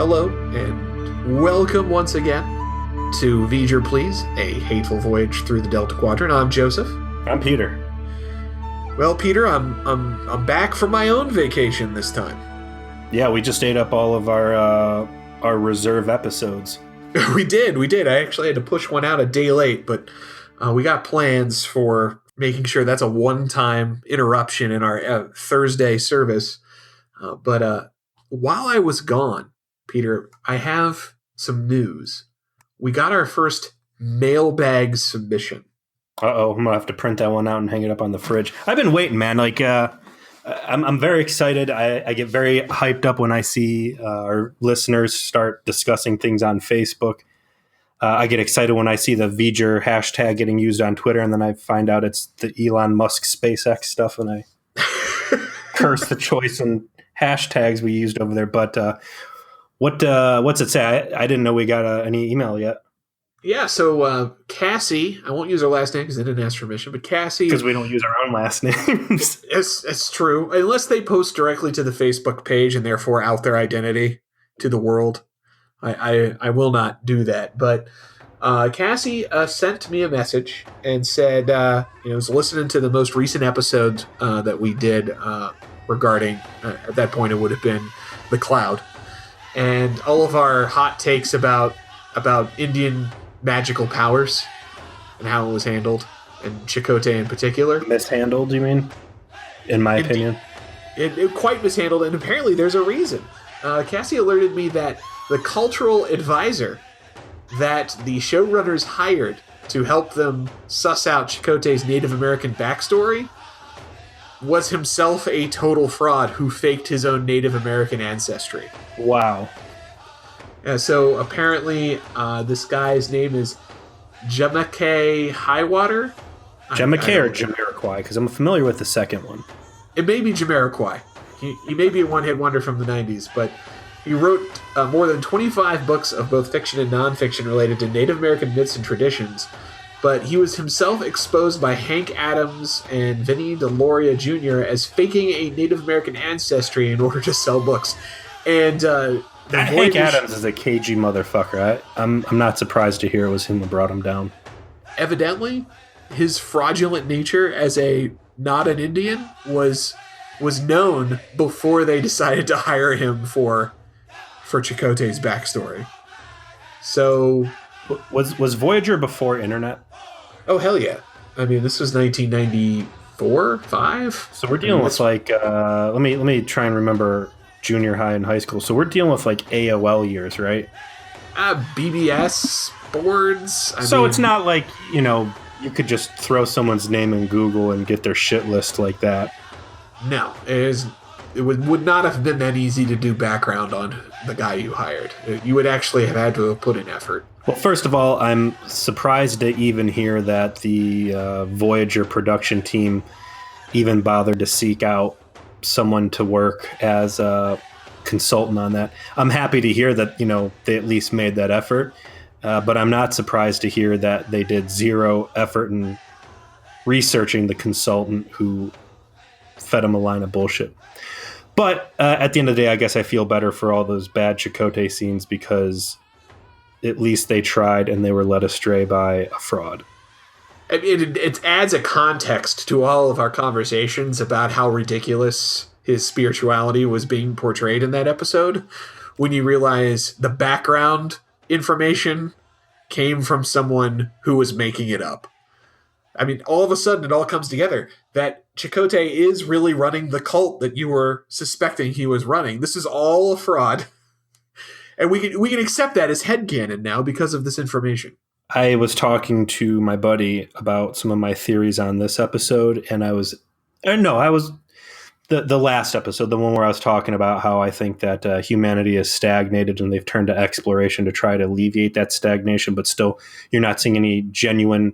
Hello, and welcome once again to Voyager, Please, a hateful voyage through the Delta Quadrant. I'm Joseph. I'm Peter. Well, Peter, I'm back from my own vacation this time. Yeah, we just ate up all of our reserve episodes. We did. I actually had to push one out a day late, but we got plans for making sure that's a one-time interruption in our Thursday service. But while I was gone, Peter, I have some news. We got our first mailbag submission. Uh-oh, I'm going to have to print that one out and hang it up on the fridge. I've been waiting, man. I'm very excited. I get very hyped up when I see our listeners start discussing things on Facebook. I get excited when I see the Voyager hashtag getting used on Twitter, and then I find out it's the Elon Musk SpaceX stuff, and I curse the choice and hashtags we used over there. But what's it say? I didn't know we got any email yet. Yeah, so Cassie, I won't use her last name because they didn't ask permission, but Cassie... Because we don't use our own last names. It's true. Unless they post directly to the Facebook page and therefore out their identity to the world. I will not do that. But Cassie sent me a message and said, was listening to the most recent episode that we did regarding, at that point it would have been The Cloud. And all of our hot takes about Indian magical powers and how it was handled, and Chakotay in particular. Mishandled, you mean? In my opinion. It quite mishandled, and apparently there's a reason. Cassie alerted me that the cultural advisor that the showrunners hired to help them suss out Chakotay's Native American backstory was himself a total fraud who faked his own Native American ancestry. Wow. So apparently this guy's name is Jamake Highwater. Jamake or Jamiroquai? Because I'm familiar with the second one. It may be Jamiroquai. He may be a one-hit wonder from the 90s, but he wrote more than 25 books of both fiction and nonfiction related to Native American myths and traditions. But he was himself exposed by Hank Adams and Vinnie DeLoria Jr. as faking a Native American ancestry in order to sell books. And Hank Adams is a cagey motherfucker. I'm not surprised to hear it was him who brought him down. Evidently, his fraudulent nature as a not an Indian was known before they decided to hire him for Chakotay's backstory. So was Voyager before internet? Oh hell yeah! I mean, this was 1994, 5. So we're dealing with like let me try and remember junior high and high school. So we're dealing with like AOL years, right? BBS boards. I mean, it's not like, you could just throw someone's name in Google and get their shit list like that. No, it would not have been that easy to do background on the guy you hired. You would actually have had to have put in effort. Well, first of all, I'm surprised to even hear that the Voyager production team even bothered to seek out someone to work as a consultant on that. I'm happy to hear that, they at least made that effort, but I'm not surprised to hear that they did zero effort in researching the consultant who fed him a line of bullshit. But at the end of the day, I guess I feel better for all those bad Chakotay scenes because at least they tried and they were led astray by a fraud. It adds a context to all of our conversations about how ridiculous his spirituality was being portrayed in that episode when you realize the background information came from someone who was making it up. I mean, all of a sudden it all comes together that Chakotay is really running the cult that you were suspecting he was running. This is all a fraud. And we can accept that as headcanon now because of this information. I was talking to my buddy about some of my theories on this episode, and I was the last episode, the one where I was talking about how I think that humanity is stagnated and they've turned to exploration to try to alleviate that stagnation, but still you're not seeing any genuine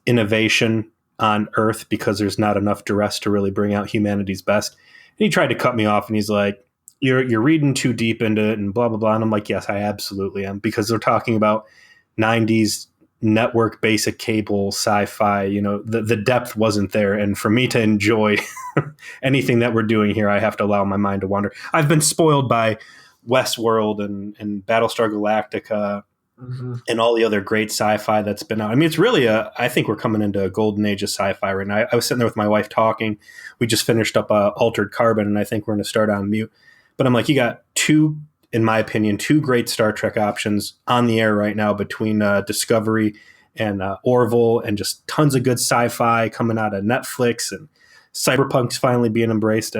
innovation on Earth because there's not enough duress to really bring out humanity's best. And he tried to cut me off, and he's like, you're reading too deep into it and blah, blah, blah. And I'm like, yes, I absolutely am, because they're talking about 90s network basic cable sci-fi. The depth wasn't there. And for me to enjoy anything that we're doing here, I have to allow my mind to wander. I've been spoiled by Westworld and Battlestar Galactica and all the other great sci-fi that's been out. I mean, it's really I think we're coming into a golden age of sci-fi right now. I was sitting there with my wife talking. We just finished up Altered Carbon, and I think we're going to start on mute. But I'm like, you got two, in my opinion, two great Star Trek options on the air right now between Discovery and Orville, and just tons of good sci-fi coming out of Netflix, and Cyberpunk's finally being embraced.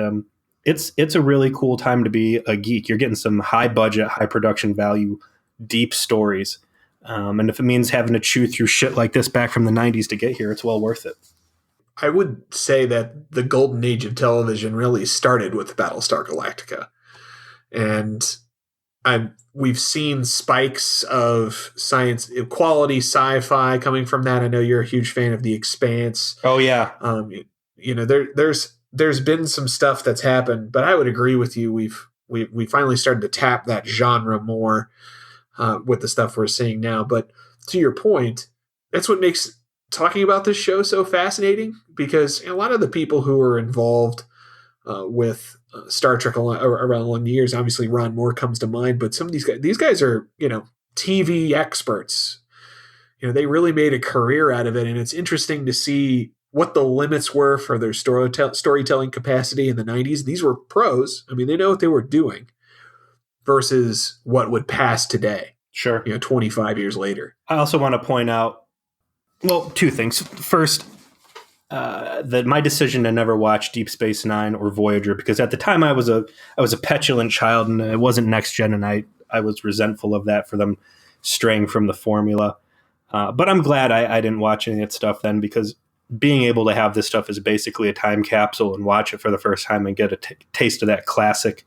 It's a really cool time to be a geek. You're getting some high budget, high production value, deep stories. And if it means having to chew through shit like this back from the 90s to get here, it's well worth it. I would say that the golden age of television really started with Battlestar Galactica. And we've seen spikes of science, quality sci-fi coming from that. I know you're a huge fan of The Expanse. Oh, yeah. There's been some stuff that's happened, but I would agree with you. We finally started to tap that genre more with the stuff we're seeing now. But to your point, that's what makes talking about this show so fascinating, because a lot of the people who are involved with Star Trek around long years, obviously Ron Moore comes to mind, but some of these guys are, TV experts. They really made a career out of it, and it's interesting to see what the limits were for their storytelling capacity in the 90s. These were pros. I mean, they know what they were doing versus what would pass today. Sure. 25 years later. I also want to point out, well, two things. First, that my decision to never watch Deep Space Nine or Voyager, because at the time I was a petulant child and it wasn't next gen, and I was resentful of that for them straying from the formula. But I'm glad I didn't watch any of that stuff then, because being able to have this stuff as basically a time capsule and watch it for the first time and get a taste of that classic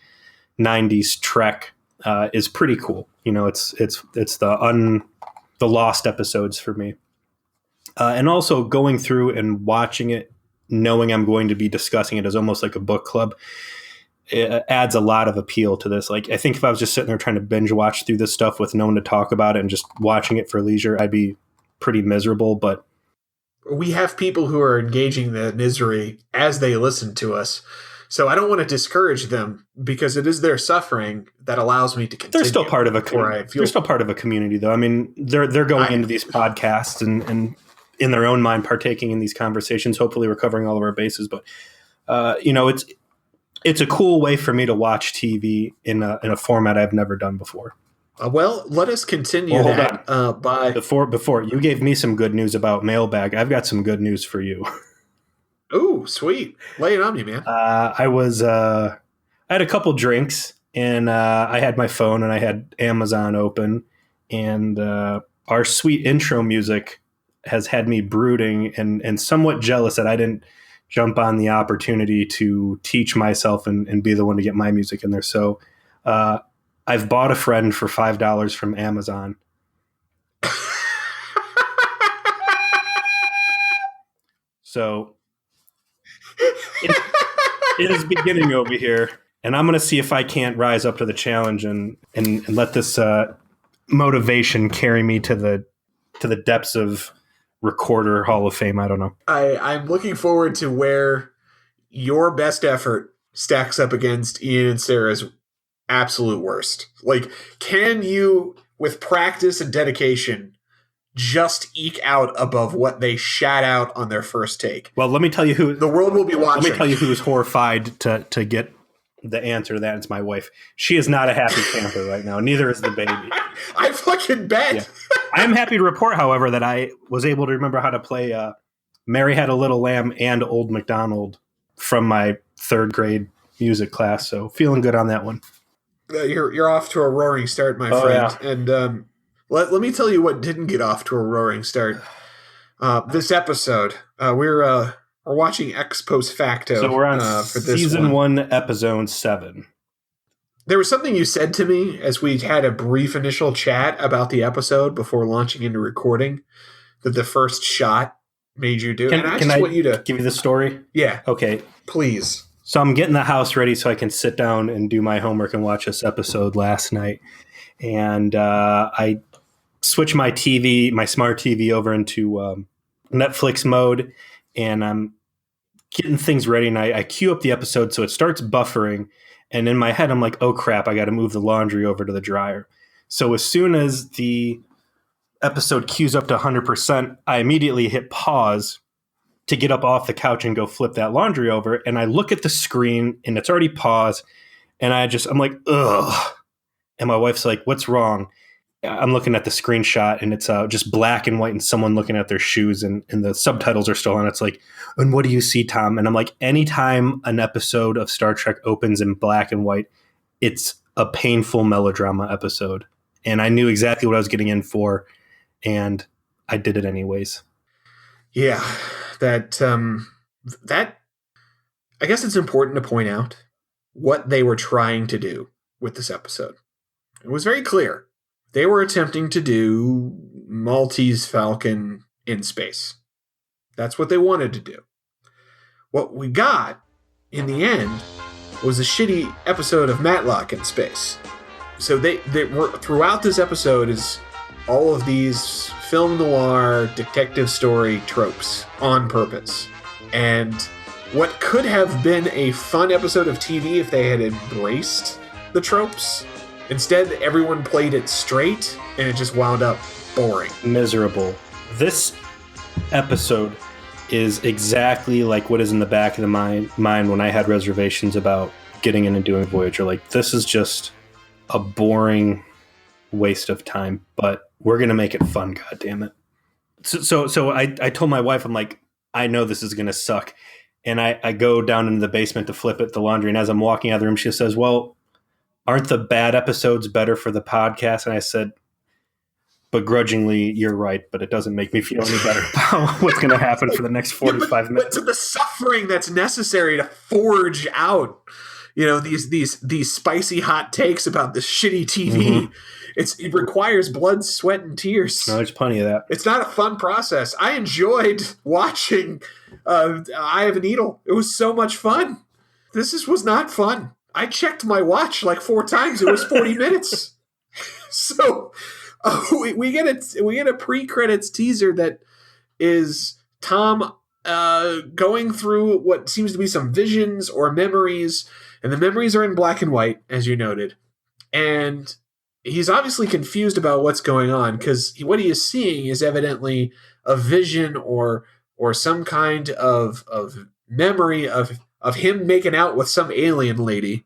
90s Trek is pretty cool. It's the lost episodes for me. And also going through and watching it, knowing I'm going to be discussing it as almost like a book club, it adds a lot of appeal to this. Like, I think if I was just sitting there trying to binge watch through this stuff with no one to talk about it and just watching it for leisure, I'd be pretty miserable. But we have people who are engaging the misery as they listen to us. So I don't want to discourage them, because it is their suffering that allows me to continue. They're still part of a community. They're still part of a community, though. I mean, they're going into these podcasts and in their own mind partaking in these conversations. Hopefully, we're covering all of our bases. But it's a cool way for me to watch TV in a format I've never done before. Well, let us continue that by before you gave me some good news about mailbag. I've got some good news for you. Oh, sweet! Lay it on me, man. I had a couple drinks, and I had my phone and I had Amazon open, and our sweet intro music has had me brooding and somewhat jealous that I didn't jump on the opportunity to teach myself and be the one to get my music in there. So I've bought a friend for $5 from Amazon. So it is beginning over here, and I'm going to see if I can't rise up to the challenge and let this motivation carry me to the depths of Recorder Hall of Fame. I don't know. I'm looking forward to where your best effort stacks up against Ian and Sarah's absolute worst. Like, can you, with practice and dedication, just eke out above what they shat out on their first take? Well, let me tell you who the world will be watching. Let me tell you who was horrified to get the answer to that. It's my wife. She is not a happy camper right now. Neither is the baby. I fucking bet. Yeah. I am happy to report, however, that I was able to remember how to play Mary Had a Little Lamb and Old MacDonald from my third grade music class. So feeling good on that one. You're off to a roaring start, my friend. Yeah. And let me tell you what didn't get off to a roaring start. This episode, we're watching Ex Post Facto. So we're on for this season 1, episode 7. There was something you said to me as we had a brief initial chat about the episode before launching into recording, that the first shot made you do. Can I want you to give you the story? Yeah. Okay. Please. So I'm getting the house ready so I can sit down and do my homework and watch this episode last night. And I switched my TV, my smart TV, over into Netflix mode, and I'm getting things ready. And I queue up the episode, so it starts buffering. And in my head, I'm like, oh crap, I got to move the laundry over to the dryer. So as soon as the episode queues up to 100%, I immediately hit pause to get up off the couch and go flip that laundry over. And I look at the screen and it's already paused. And I'm like, ugh. And my wife's like, what's wrong? I'm looking at the screenshot and it's just black and white and someone looking at their shoes and the subtitles are still on. It's like, and what do you see, Tom? And I'm like, anytime an episode of Star Trek opens in black and white, it's a painful melodrama episode. And I knew exactly what I was getting in for. And I did it anyways. Yeah, that I guess it's important to point out what they were trying to do with this episode. It was very clear. They were attempting to do Maltese Falcon in space. That's what they wanted to do. What we got in the end was a shitty episode of Matlock in space. So they were throughout this episode is all of these film noir detective story tropes on purpose. And what could have been a fun episode of TV if they had embraced the tropes, instead everyone played it straight and it just wound up boring. Miserable. This episode is exactly like what is in the back of the mind when I had reservations about getting in and doing Voyager. Like, this is just a boring waste of time, but we're going to make it fun, goddammit. So I told my wife, I'm like, I know this is going to suck. And I go down into the basement to flip it, the laundry. And as I'm walking out of the room, she says, well, aren't the bad episodes better for the podcast? And I said, begrudgingly, you're right, but it doesn't make me feel any better about what's going to happen for the next 45 minutes. But to the suffering that's necessary to forge out, these spicy hot takes about this shitty TV. Mm-hmm. It requires blood, sweat, and tears. No, there's plenty of that. It's not a fun process. I enjoyed watching Eye of a Needle. It was so much fun. This was not fun. I checked my watch like 4 times. It was 40 minutes. So we get a pre-credits teaser that is Tom going through what seems to be some visions or memories, and the memories are in black and white, as you noted. And he's obviously confused about what's going on, because what he is seeing is evidently a vision or some kind of memory of him making out with some alien lady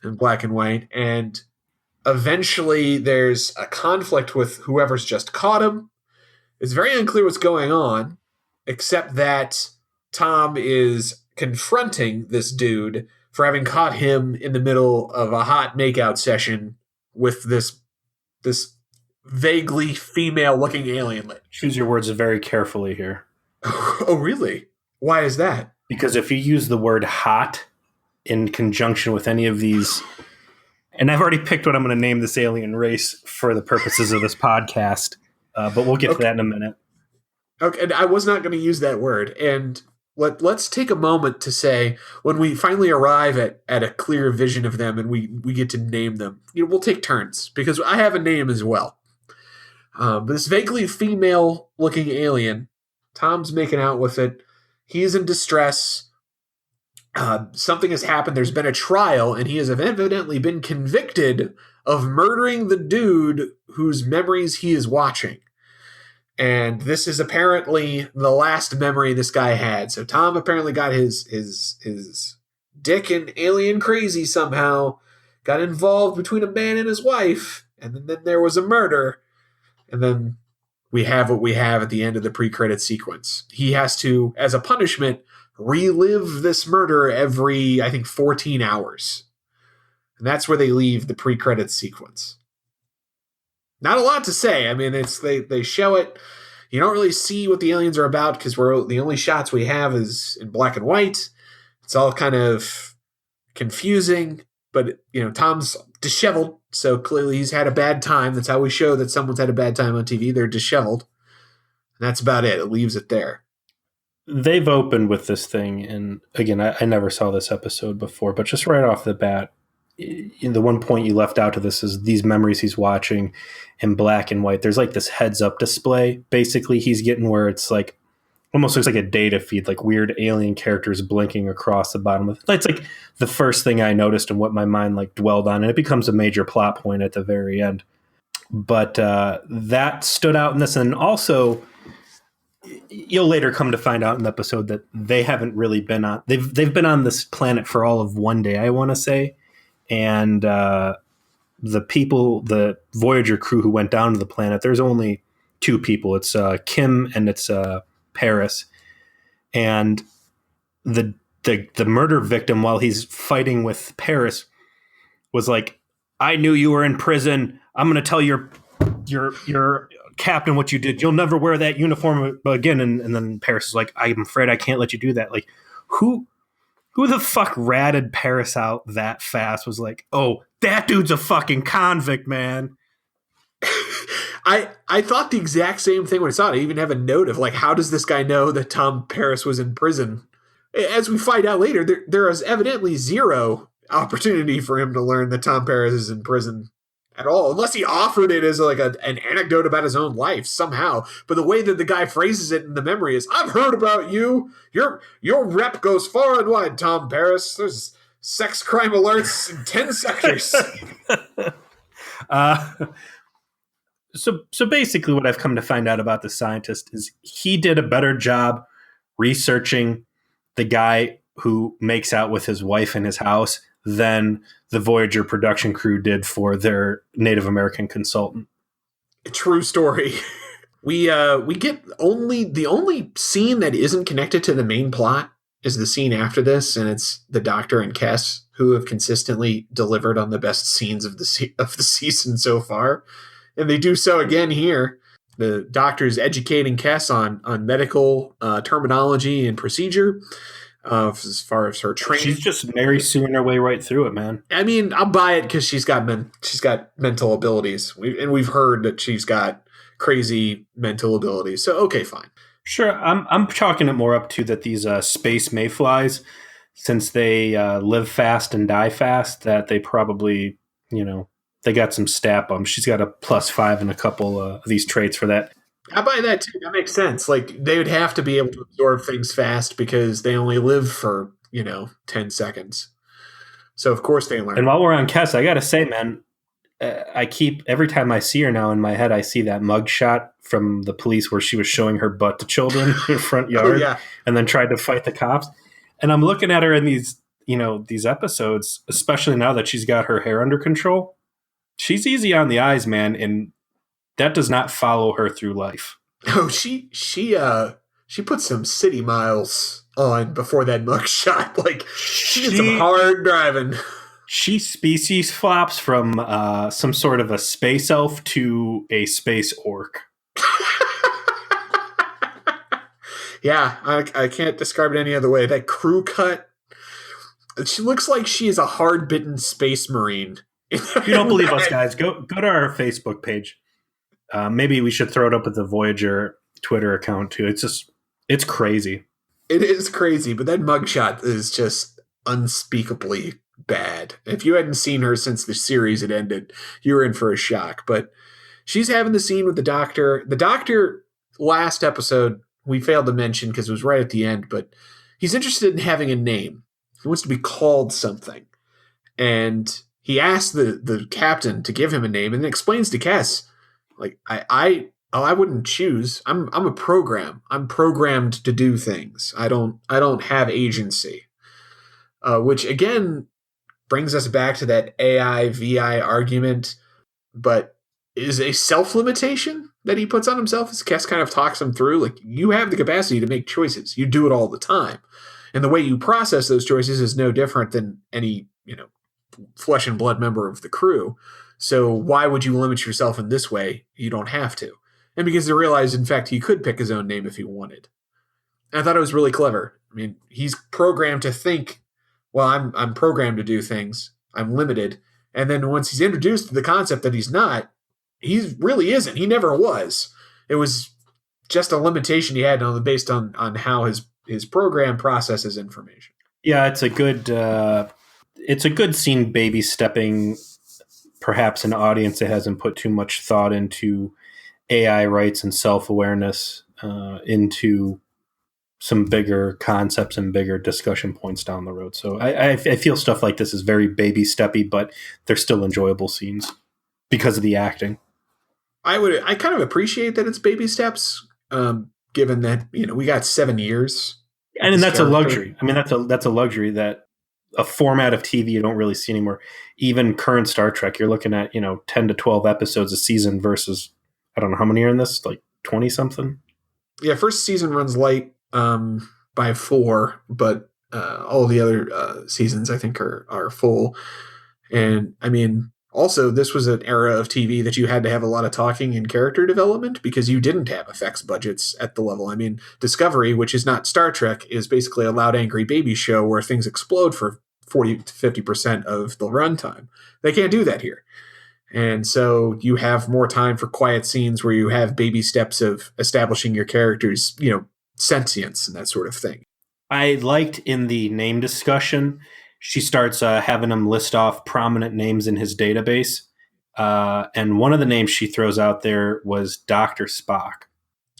in black and white, and eventually there's a conflict with whoever's just caught him. It's very unclear what's going on, except that Tom is confronting this dude for having caught him in the middle of a hot makeout session with this vaguely female-looking alien lady. Choose your words very carefully here. Oh, really? Why is that? Because if you use the word hot in conjunction with any of these, and I've already picked what I'm going to name this alien race for the purposes of this podcast, but we'll get to that in a minute. Okay, and I was not going to use that word, and let's take a moment to say, when we finally arrive at a clear vision of them and we get to name them, we'll take turns, because I have a name as well. But this vaguely female-looking alien, Tom's making out with it. He's in distress. Something has happened. There's been a trial, and he has evidently been convicted of murdering the dude whose memories he is watching. And this is apparently the last memory this guy had. So Tom apparently got his dick in alien crazy somehow, got involved between a man and his wife, and then there was a murder. And then we have what we have at the end of the pre-credit sequence. He has to, as a punishment, relive this murder every, I think, 14 hours. And that's where they leave the pre-credit sequence. Not a lot to say. I mean, they show it. You don't really see what the aliens are about, because the only shots we have is in black and white. It's all kind of confusing, but Tom's disheveled, so clearly he's had a bad time. That's how we show that someone's had a bad time on TV. They're disheveled. And that's about it. It leaves it there. They've opened with this thing, and again, I never saw this episode before, but just right off the bat, the one point you left out of this is these memories he's watching in black and white. There's like this heads up display basically he's getting, where it's like almost looks like a data feed, like weird alien characters blinking across the bottom of it. It's like the first thing I noticed and what my mind like dwelled on, and it becomes a major plot point at the very end. But that stood out in this, and also you'll later come to find out in the episode that they haven't really been on. They've been on this planet for all of one day, I want to say, and the people, the Voyager crew who went down to the planet, there's only two people. It's Kim and it's Paris, and the murder victim, while he's fighting with Paris, was like, "I knew you were in prison. I'm going to tell your captain what you did. You'll never wear that uniform again." And then Paris is like, "I'm afraid I can't let you do that." Like, who the fuck ratted Paris out that fast? Was like, "Oh, that dude's a fucking convict, man." I thought the exact same thing when I saw it. I even have a note of like, how does this guy know that Tom Paris was in prison? As we find out later, there is evidently zero opportunity for him to learn that Tom Paris is in prison at all, unless he offered it as like an anecdote about his own life somehow. But the way that the guy phrases it in the memory is, "I've heard about you. Your rep goes far and wide, Tom Paris. There's sex crime alerts in 10 sectors." So basically what I've come to find out about the scientist is he did a better job researching the guy who makes out with his wife in his house than the Voyager production crew did for their Native American consultant. True story. We get the only scene that isn't connected to the main plot is the scene after this, and it's the Doctor and Kes who have consistently delivered on the best scenes of the season so far. And they do so again here. The Doctor's educating Kes on medical terminology and procedure as far as her training. She's just Mary Sueing her way right through it, man. I mean, I'll buy it because she's got mental abilities. We've heard that she's got crazy mental abilities. So, okay, fine. Sure, I'm chalking it more up to that these space mayflies, since they live fast and die fast, that they probably, they got some stat bumps. She's got a +5 in a couple of these traits for that. I buy that too. That makes sense. Like, they would have to be able to absorb things fast because they only live for, 10 seconds. So, of course, they learn. And while we're on Kes, I got to say, man, every time I see her now in my head, I see that mugshot from the police where she was showing her butt to children in the front yard and then tried to fight the cops. And I'm looking at her in these episodes, especially now that she's got her hair under control. She's easy on the eyes, man, and that does not follow her through life. Oh, she put some city miles on before that mugshot. Like, she did some hard driving. She species flops from some sort of a space elf to a space orc. Yeah, I can't describe it any other way. That crew cut, she looks like she is a hard-bitten space marine. If you don't believe us, guys, go to our Facebook page. Maybe we should throw it up at the Voyager Twitter account too. It's crazy. It is crazy, but that mugshot is just unspeakably bad. If you hadn't seen her since the series had ended, you were in for a shock. But she's having the scene with the Doctor. The Doctor, last episode, we failed to mention because it was right at the end, but he's interested in having a name. He wants to be called something. And he asks the captain to give him a name and then explains to Kes, like, I wouldn't choose. I'm a program. I'm programmed to do things. I don't have agency. Which again brings us back to that AI VI argument, but is a self-limitation that he puts on himself as Kes kind of talks him through. Like, you have the capacity to make choices. You do it all the time. And the way you process those choices is no different than any, flesh and blood member of the crew. So why would you limit yourself in this way? You don't have to. And because they realized, in fact, he could pick his own name if he wanted. And I thought it was really clever. I mean, he's programmed to think, well, I'm programmed to do things. I'm limited. And then once he's introduced to the concept that he's not, he really isn't. He never was. It was just a limitation he had based on how his program processes information. Yeah, it's a good scene, baby stepping perhaps an audience that hasn't put too much thought into AI rights and self-awareness into some bigger concepts and bigger discussion points down the road. So I feel stuff like this is very baby steppy, but they're still enjoyable scenes because of the acting. I kind of appreciate that it's baby steps, given that, we got 7 years. And that's a luxury. I mean, that's a luxury that a format of TV you don't really see anymore. Even current Star Trek, you're looking at, 10 to 12 episodes a season versus, I don't know how many are in this, like 20 something. Yeah. First season runs light, by 4, but, all the other, seasons I think are full. And I mean, also, this was an era of TV that you had to have a lot of talking and character development because you didn't have effects budgets at the level. I mean, Discovery, which is not Star Trek, is basically a loud, angry baby show where things explode for 40 to 50% of the runtime. They can't do that here. And so you have more time for quiet scenes where you have baby steps of establishing your characters, sentience and that sort of thing. I liked in the name discussion, she starts having him list off prominent names in his database. And one of the names she throws out there was Dr. Spock.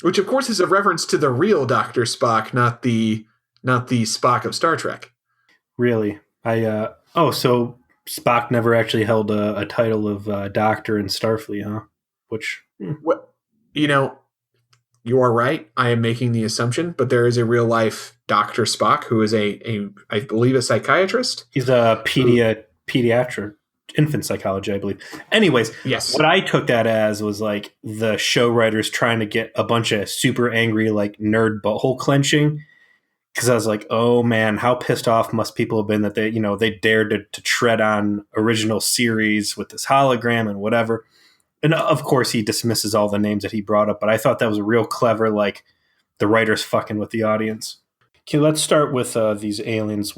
Which, of course, is a reference to the real Dr. Spock, not the Spock of Star Trek. Really? So Spock never actually held a title of doctor in Starfleet, huh? Which... Well, you are right. I am making the assumption, but there is a real life Dr. Spock who is I believe, a psychiatrist. He's a pediatric infant psychology, I believe. Anyways, yes. What I took that as was like the show writers trying to get a bunch of super angry, like nerd butthole clenching. Because I was like, oh man, how pissed off must people have been that they dared to tread on original series with this hologram and whatever. And of course, he dismisses all the names that he brought up, but I thought that was a real clever, like, the writers fucking with the audience. Okay, let's start with these aliens.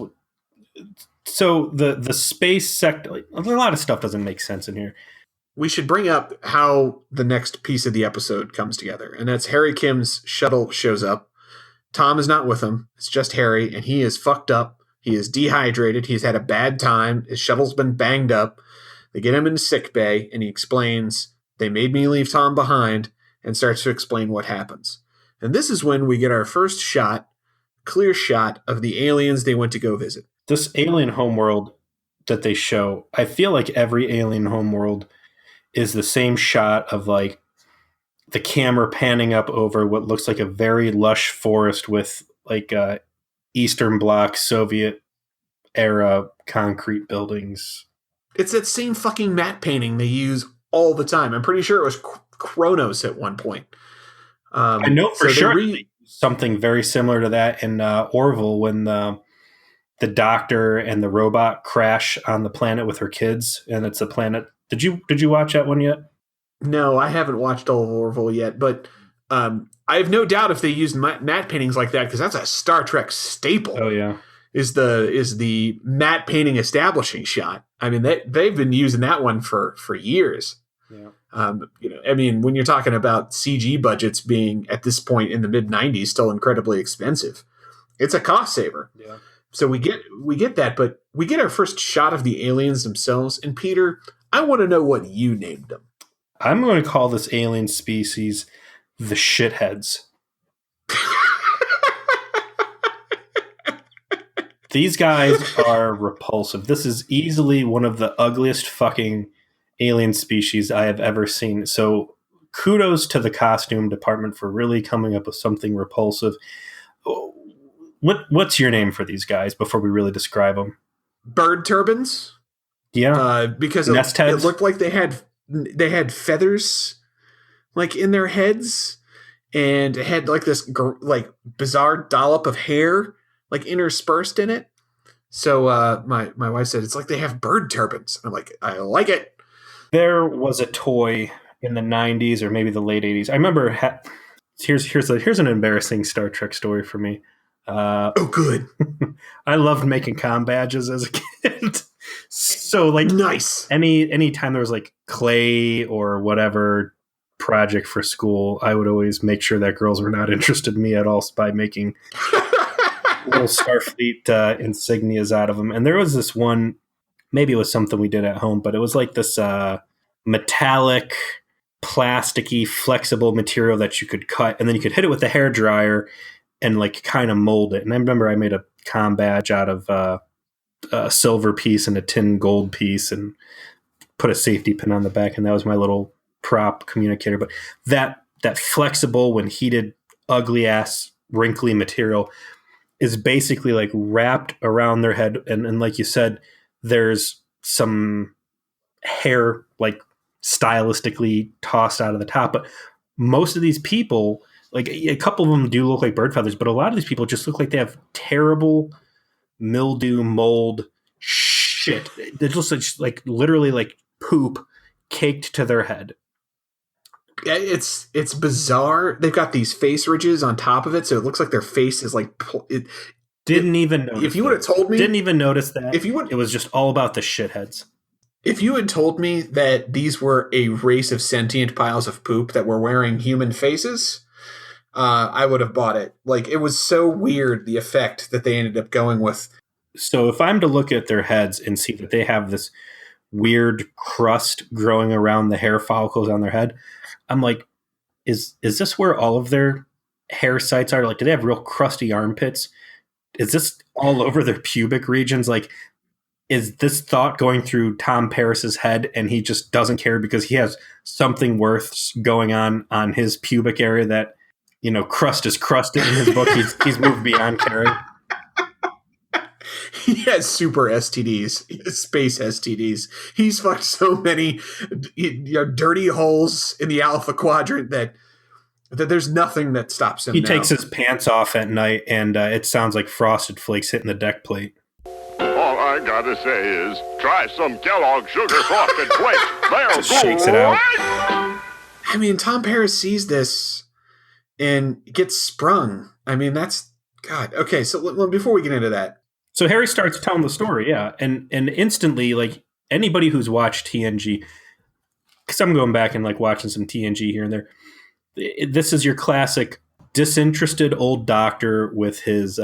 So the space sector, like, a lot of stuff doesn't make sense in here. We should bring up how the next piece of the episode comes together, and that's Harry Kim's shuttle shows up. Tom is not with him. It's just Harry, and he is fucked up. He is dehydrated. He's had a bad time. His shuttle's been banged up. They get him into sick bay, and he explains, "They made me leave Tom behind," and starts to explain what happens. And this is when we get our first clear shot of the aliens they went to go visit. This alien homeworld that they show, I feel like every alien homeworld is the same shot of like the camera panning up over what looks like a very lush forest with like Eastern Bloc Soviet era concrete buildings. It's that same fucking matte painting they use all the time. I'm pretty sure it was Kronos at one point. I know for sure something very similar to that in Orville when the doctor and the robot crash on the planet with her kids, and it's a planet. Did you watch that one yet? No, I haven't watched all of Orville yet, but I have no doubt if they used matte paintings like that, because that's a Star Trek staple. Oh yeah, is the matte painting establishing shot. I mean, they've been using that one for years. Yeah. I mean, when you're talking about CG budgets being at this point in the mid 90s still incredibly expensive, it's a cost saver. Yeah. So we get that, but we get our first shot of the aliens themselves. And Peter, I want to know what you named them. I'm going to call this alien species the shitheads. These guys are repulsive. This is easily one of the ugliest fucking alien species I have ever seen. So kudos to the costume department for really coming up with something repulsive. What's your name for these guys before we really describe them? Bird turbans. Yeah. Because it looked like they had feathers like in their heads, and it had like this like bizarre dollop of hair like interspersed in it. So my wife said it's like they have bird turbans. I'm like, I like it. There was a toy in the 90s or maybe the late 80s. I remember here's an embarrassing Star Trek story for me. Oh, good. I loved making comm badges as a kid. So like nice. Any time there was like clay or whatever project for school, I would always make sure that girls were not interested in me at all by making little Starfleet insignias out of them. And there was this one, maybe it was something we did at home, but it was like this metallic, plasticky, flexible material that you could cut, and then you could hit it with the hairdryer, and like kind of mold it. And I remember I made a comm badge out of a silver piece and a tin gold piece and put a safety pin on the back, and that was my little prop communicator. But that flexible, when heated, ugly ass wrinkly material is basically like wrapped around their head, and like you said, there's some hair like stylistically tossed out of the top. But most of these people, like a couple of them do look like bird feathers, but a lot of these people just look like they have terrible mildew, mold shit. They just like literally like poop caked to their head. Yeah, it's bizarre. They've got these face ridges on top of it, so it looks like their face is like. Didn't even notice. If you would have told me, didn't even notice that. It was just all about the shitheads. If you had told me that these were a race of sentient piles of poop that were wearing human faces, I would have bought it. Like, it was so weird, the effect that they ended up going with. So if I'm to look at their heads and see that they have this weird crust growing around the hair follicles on their head, I'm like, is this where all of their hair sites are? Like, do they have real crusty armpits? Is this all over their pubic regions? Like, is this thought going through Tom Paris's head and he just doesn't care because he has something worth going on his pubic area that, you know, crust is crusted in his book. He's moved beyond caring. He has super STDs, space STDs. He's fucked so many dirty holes in the Alpha Quadrant that there's nothing that stops him. He takes his pants off at night, and it sounds like Frosted Flakes hitting the deck plate. All I gotta say is, try some Kellogg Sugar Frosted Flakes. They're just shakes it out. I mean, Tom Paris sees this and gets sprung. I mean, that's God. Okay, so before we get into that. So Harry starts telling the story, yeah, and instantly, like, anybody who's watched TNG, because I'm going back and like watching some TNG here and there, this is your classic disinterested old doctor with his,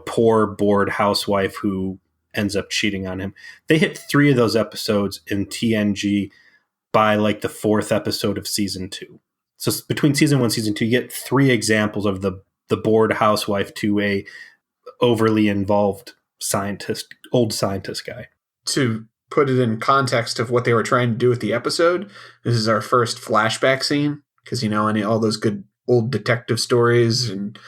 poor, bored housewife who ends up cheating on him. They hit 3 of those episodes in TNG by like the 4th episode of season 2. So between season 1 and season 2, you get 3 examples of the bored housewife to a overly involved old scientist guy. To put it in context of what they were trying to do with the episode, this is our first flashback scene, because, all those good old detective stories and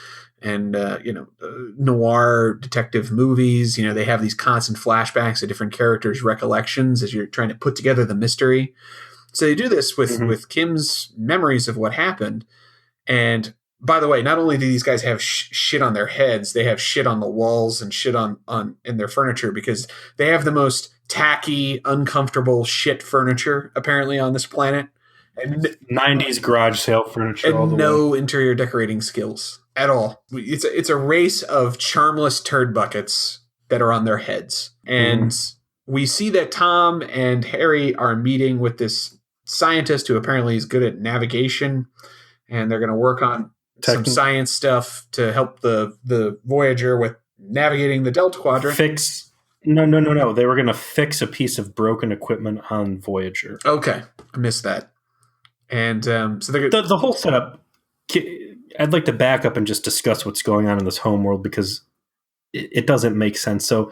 noir detective movies, they have these constant flashbacks of different characters' recollections as you're trying to put together the mystery. So they do this with Kim's memories of what happened. And by the way, not only do these guys have shit on their heads, they have shit on the walls and shit on in their furniture, because they have the most tacky, uncomfortable shit furniture apparently on this planet. And 90s garage sale furniture, and all the no way. Interior decorating skills at all. It's a race of charmless turd buckets that are on their heads. And we see that Tom and Harry are meeting with this scientist who apparently is good at navigation, and they're going to work on some science stuff to help the Voyager with navigating the Delta Quadrant. No. They were going to fix a piece of broken equipment on Voyager. Okay. I missed that. And so the whole setup, I'd like to back up and just discuss what's going on in this homeworld, because it doesn't make sense. So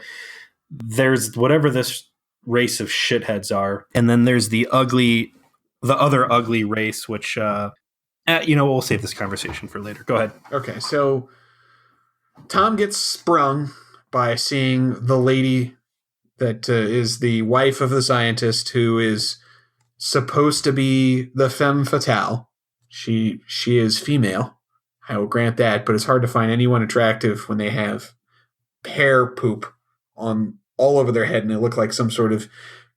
there's whatever this race of shitheads are, and then there's the other ugly race, which we'll save this conversation for later. Go ahead. Okay, so Tom gets sprung by seeing the lady that is the wife of the scientist, who is supposed to be the femme fatale. She is female, I will grant that, but it's hard to find anyone attractive when they have hair poop on all over their head and they look like some sort of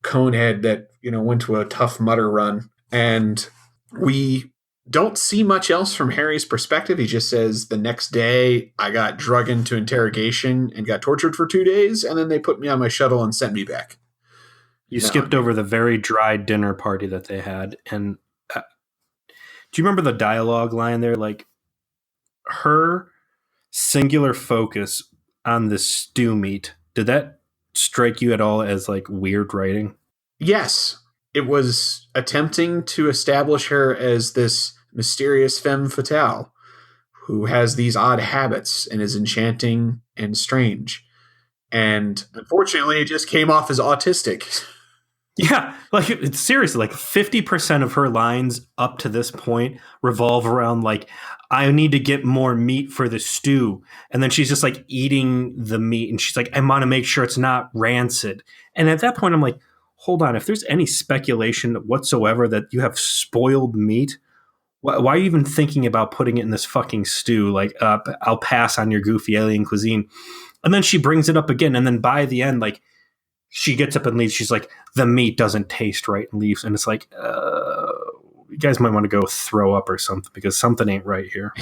cone head that went to a Tough Mudder run. And we don't see much else from Harry's perspective. He just says, the next day I got drug into interrogation and got tortured for 2 days, and then they put me on my shuttle and sent me back. You skipped over the very dry dinner party that they had. And do you remember the dialogue line there? Like, her singular focus on the stew meat, did that strike you at all as like weird writing? Yes. It was attempting to establish her as this mysterious femme fatale who has these odd habits and is enchanting and strange. And unfortunately, it just came off as autistic. Yeah, like it's seriously like 50% of her lines up to this point revolve around like, I need to get more meat for the stew. And then she's just like eating the meat and she's like, I want to make sure it's not rancid. And at that point, I'm like, hold on, if there's any speculation whatsoever that you have spoiled meat, why are you even thinking about putting it in this fucking stew? Like, I'll pass on your goofy alien cuisine. And then she brings it up again. And then by the end, like, she gets up and leaves. She's like, the meat doesn't taste right, and leaves. And it's like, you guys might want to go throw up or something because something ain't right here.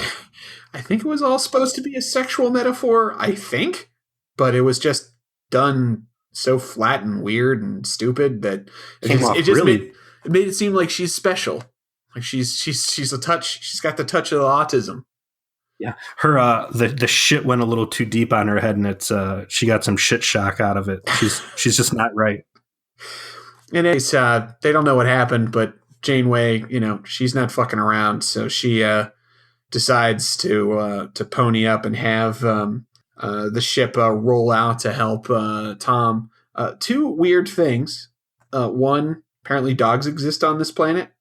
I think it was all supposed to be a sexual metaphor, I think. But it was just done so flat and weird and stupid that it made it seem like she's special. Like she's a touch. She's got the touch of autism. Yeah, her the shit went a little too deep on her head, and it's she got some shit shock out of it. She's just not right. And it's they don't know what happened, but Janeway, she's not fucking around, so she decides to pony up and have the ship roll out to help Tom. Two weird things. One, apparently dogs exist on this planet.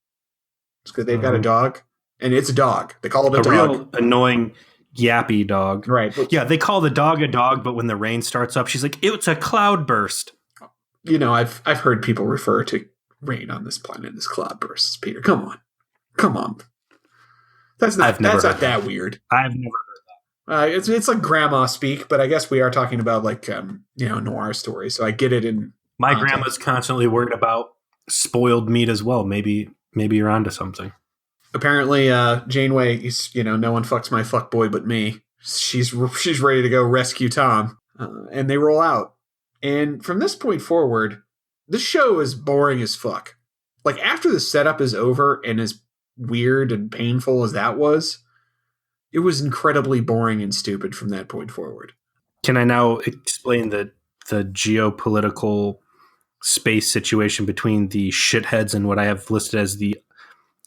It's because they've got a dog. And it's a dog. They call it a dog. Real annoying, yappy dog. Right. Yeah, they call the dog a dog, but when the rain starts up, she's like, it's a cloudburst. I've heard people refer to rain on this planet as cloudbursts, Peter. Come on. That's not that weird. I've never heard that. It's like grandma speak, but I guess we are talking about like noir stories, so I get it in my grandma's constantly worried about spoiled meat as well. Maybe you're onto something. Apparently, Janeway is, no one fucks my fuckboy but me. She's ready to go rescue Tom. And they roll out. And from this point forward, this show is boring as fuck. Like, after the setup is over and as weird and painful as that was, it was incredibly boring and stupid from that point forward. Can I now explain the geopolitical space situation between the shitheads and what I have listed as the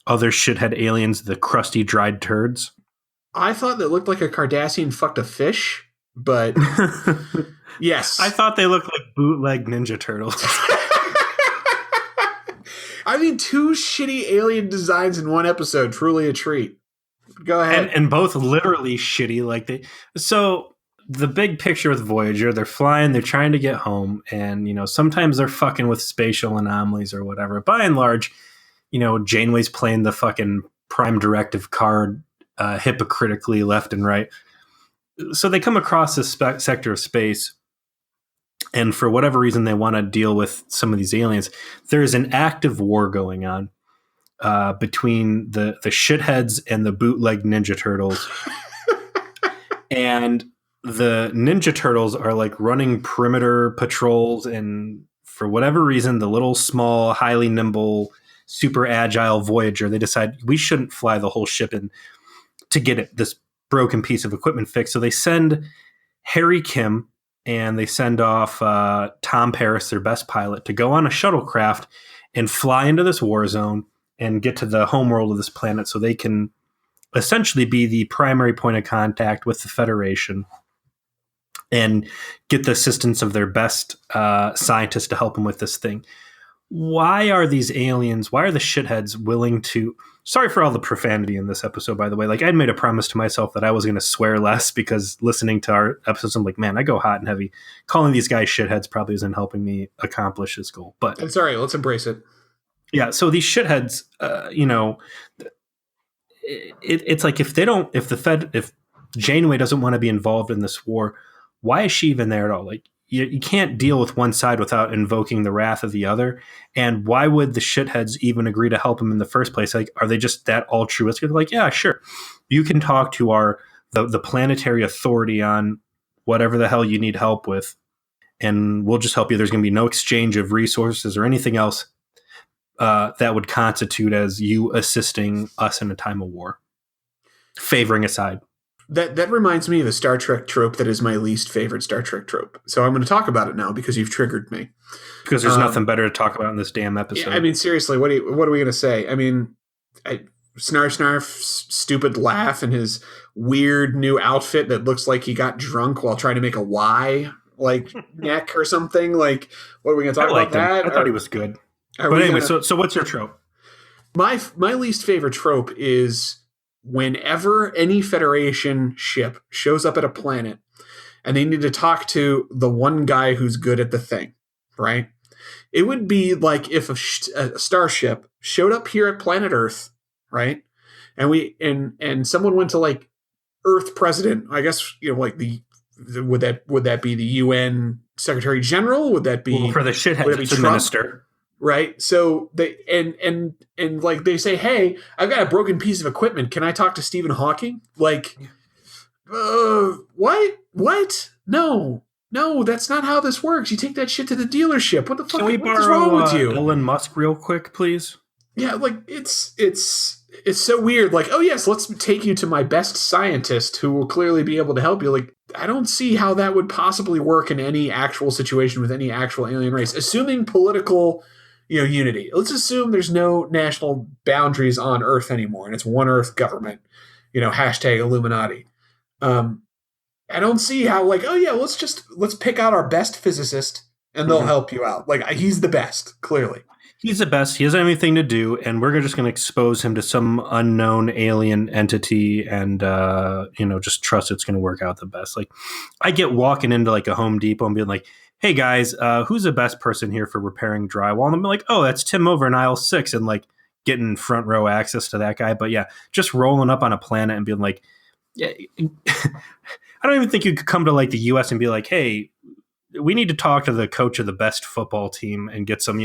other shithead aliens, the crusty dried turds? I thought that looked like a Cardassian fucked a fish, but yes. I thought they looked like bootleg Ninja Turtles. I mean, two shitty alien designs in one episode, truly a treat. Go ahead. And both literally shitty. So the big picture with Voyager, they're flying, they're trying to get home, and sometimes they're fucking with spatial anomalies or whatever. By and large, Janeway's playing the fucking Prime Directive card hypocritically left and right. So they come across this sector of space, and for whatever reason they want to deal with some of these aliens. There is an active war going on between the shitheads and the bootleg Ninja Turtles. And the Ninja Turtles are like running perimeter patrols, and for whatever reason, the little small, highly nimble, super agile Voyager, they decide we shouldn't fly the whole ship in to get this broken piece of equipment fixed. So they send Harry Kim and they send off Tom Paris, their best pilot, to go on a shuttlecraft and fly into this war zone and get to the homeworld of this planet so they can essentially be the primary point of contact with the Federation and get the assistance of their best scientists to help them with this thing. Why are these aliens, why are the shitheads willing to... Sorry for all the profanity in this episode, by the way. Like, I'd made a promise to myself that I was going to swear less because listening to our episodes, I'm like, man, I go hot and heavy. Calling these guys shitheads probably isn't helping me accomplish this goal. But it's all right. Let's embrace it. Yeah, so these shitheads, it's like if Janeway doesn't want to be involved in this war, why is she even there at all? Like, you can't deal with one side without invoking the wrath of the other. And why would the shitheads even agree to help him in the first place? Like, are they just that altruistic? They're like, yeah, sure. You can talk to the planetary authority on whatever the hell you need help with, and we'll just help you. There's going to be no exchange of resources or anything else that would constitute as you assisting us in a time of war, favoring a side. That reminds me of a Star Trek trope that is my least favorite Star Trek trope. So I'm going to talk about it now because you've triggered me. Because there's nothing better to talk about in this damn episode. Yeah, I mean, seriously, what are we going to say? I mean, stupid laugh and his weird new outfit that looks like he got drunk while trying to make a Y neck or something. Like, what are we going to talk about that? I thought he was good. But anyway, so what's your trope? My least favorite trope is whenever any Federation ship shows up at a planet and they need to talk to the one guy who's good at the thing, right? It would be like if a starship showed up here at planet Earth, right? And someone went to like Earth president, I guess, like would that be the UN Secretary General? Would that be for the shithead? It's the minister. Right. So they and like they say, hey, I've got a broken piece of equipment. Can I talk to Stephen Hawking? Like, what? No, that's not how this works. You take that shit to the dealership. What the fuck? What's wrong with you? Elon Musk, real quick, please. Yeah, like it's so weird. Like, oh yes, let's take you to my best scientist who will clearly be able to help you. Like, I don't see how that would possibly work in any actual situation with any actual alien race, assuming political unity. Let's assume there's no national boundaries on Earth anymore, and it's one Earth government. Hashtag Illuminati. I don't see how, like, oh yeah, let's pick out our best physicist and they'll help you out. Like, he's the best, clearly. He's the best. He doesn't have anything to do, and we're just going to expose him to some unknown alien entity and, just trust it's going to work out the best. Like, I get walking into like a Home Depot and being like, hey guys, who's the best person here for repairing drywall? And I'm like, oh, that's Tim over in aisle 6, and like getting front row access to that guy. But yeah, just rolling up on a planet and being like, yeah, I don't even think you could come to like the US and be like, hey, we need to talk to the coach of the best football team and get some,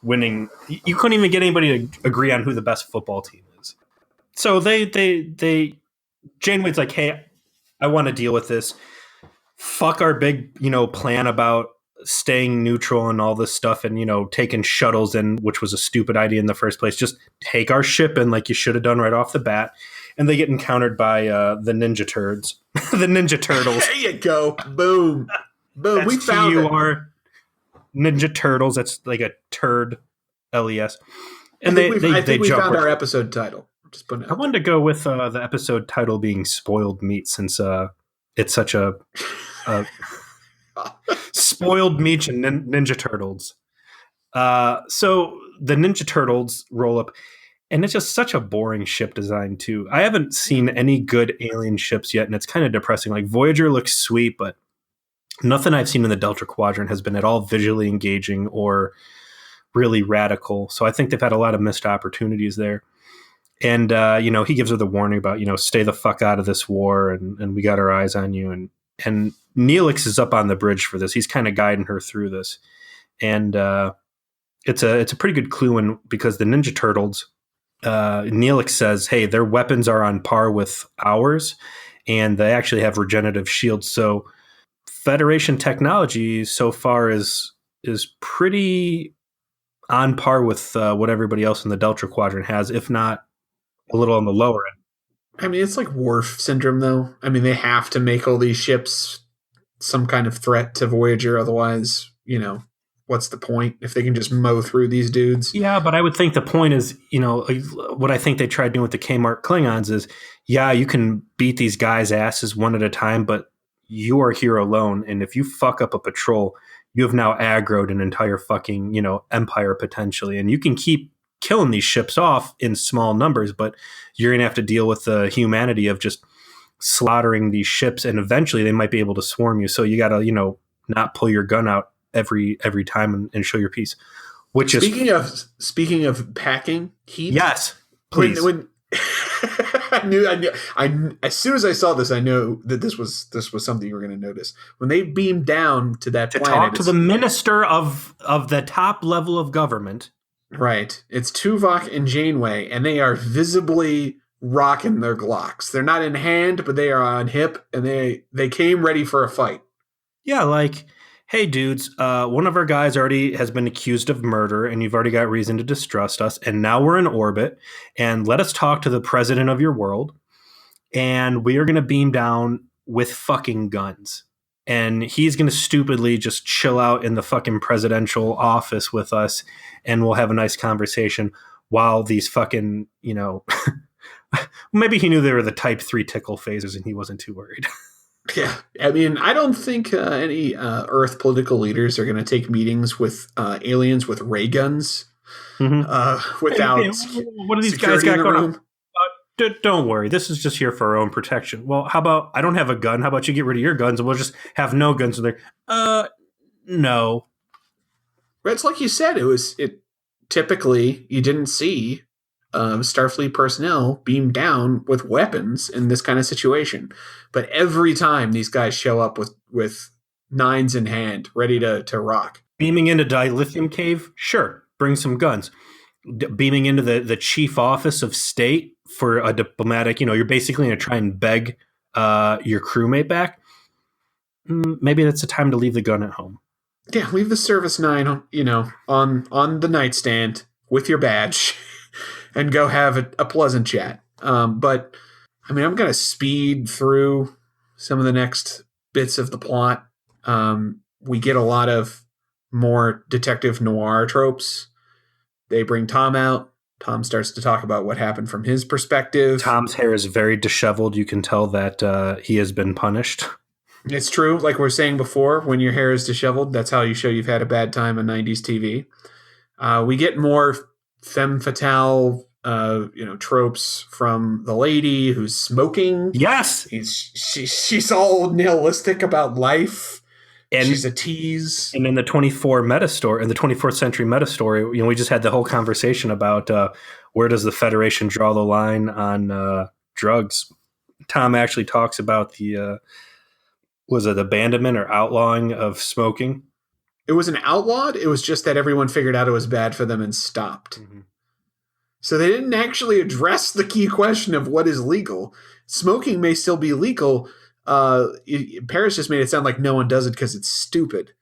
winning. You couldn't even get anybody to agree on who the best football team is. So Janeway's like, hey, I want to deal with this. Fuck our big, plan about staying neutral and all this stuff and, taking shuttles in, which was a stupid idea in the first place. Just take our ship in like you should have done right off the bat. And they get encountered by the Ninja Turds. The Ninja Turtles. There you go. Boom. Boom. We found it. Ninja Turtles. That's like a turd. LES. And I think we found our episode title. Just putting it I wanted to go with the episode title being Spoiled Meat, since it's such a spoiled meat and Ninja Turtles. So the Ninja Turtles roll up, and it's just such a boring ship design too. I haven't seen any good alien ships yet, and it's kind of depressing. Like, Voyager looks sweet, but nothing I've seen in the Delta Quadrant has been at all visually engaging or really radical. So I think they've had a lot of missed opportunities there. And, he gives her the warning about, stay the fuck out of this war, and we got our eyes on you. And Neelix is up on the bridge for this. He's kind of guiding her through this. And it's a pretty good clue because the Ninja Turtles, Neelix says, hey, their weapons are on par with ours, and they actually have regenerative shields. So Federation technology so far is pretty on par with what everybody else in the Delta Quadrant has, if not a little on the lower end. I mean, it's like Worf syndrome, though. I mean, they have to make all these ships some kind of threat to Voyager. Otherwise, what's the point if they can just mow through these dudes? Yeah, but I would think the point is, what I think they tried doing with the Kmart Klingons is, yeah, you can beat these guys' asses one at a time, but you are here alone. And if you fuck up a patrol, you have now aggroed an entire fucking, empire potentially. And you can keep killing these ships off in small numbers, but you're going to have to deal with the humanity of just slaughtering these ships, and eventually they might be able to swarm you. So you got to, not pull your gun out every time and show your piece. Which speaking of packing heat. Yes, please. When I knew. As soon as I saw this, I knew that this was something you were going to notice. When they beamed down to that planet, talk to the minister of the top level of government. Right. It's Tuvok and Janeway, and they are visibly rocking their Glocks. They're not in hand, but they are on hip, and they came ready for a fight. Yeah, like, hey, dudes, one of our guys already has been accused of murder, and you've already got reason to distrust us, and now we're in orbit, and let us talk to the president of your world, and we are going to beam down with fucking guns. And he's going to stupidly just chill out in the fucking presidential office with us, and we'll have a nice conversation while these fucking, Maybe he knew they were the type 3 tickle phasers and he wasn't too worried. Yeah, I mean, I don't think any Earth political leaders are going to take meetings with aliens with ray guns without what do these guys got going on? Don't worry, this is just here for our own protection. Well, how about I don't have a gun? How about you get rid of your guns and we'll just have no guns in there? No. It's like you said. It typically you didn't see Starfleet personnel beam down with weapons in this kind of situation, but every time these guys show up with nines in hand, ready to rock. Beaming into dilithium cave, sure, bring some guns. Beaming into the chief office of state for a diplomatic, you're basically going to try and beg your crewmate back. Maybe that's the time to leave the gun at home. Yeah, leave the Service 9, on the nightstand with your badge and go have a pleasant chat. But, I mean, I'm going to speed through some of the next bits of the plot. We get a lot of more detective noir tropes. They bring Tom out. Tom starts to talk about what happened from his perspective. Tom's hair is very disheveled. You can tell that he has been punished. It's true. Like we were saying before, when your hair is disheveled, that's how you show you've had a bad time on 90s TV. We get more femme fatale, tropes from the lady who's smoking. Yes. She's all nihilistic about life. And she's a tease. And in the 24th century meta story, we just had the whole conversation about where does the Federation draw the line on drugs. Tom actually talks about the was it abandonment or outlawing of smoking? It was an outlawed. It was just that everyone figured out it was bad for them and stopped. Mm-hmm. So they didn't actually address the key question of what is legal. Smoking may still be legal. Paris just made it sound like no one does it because it's stupid.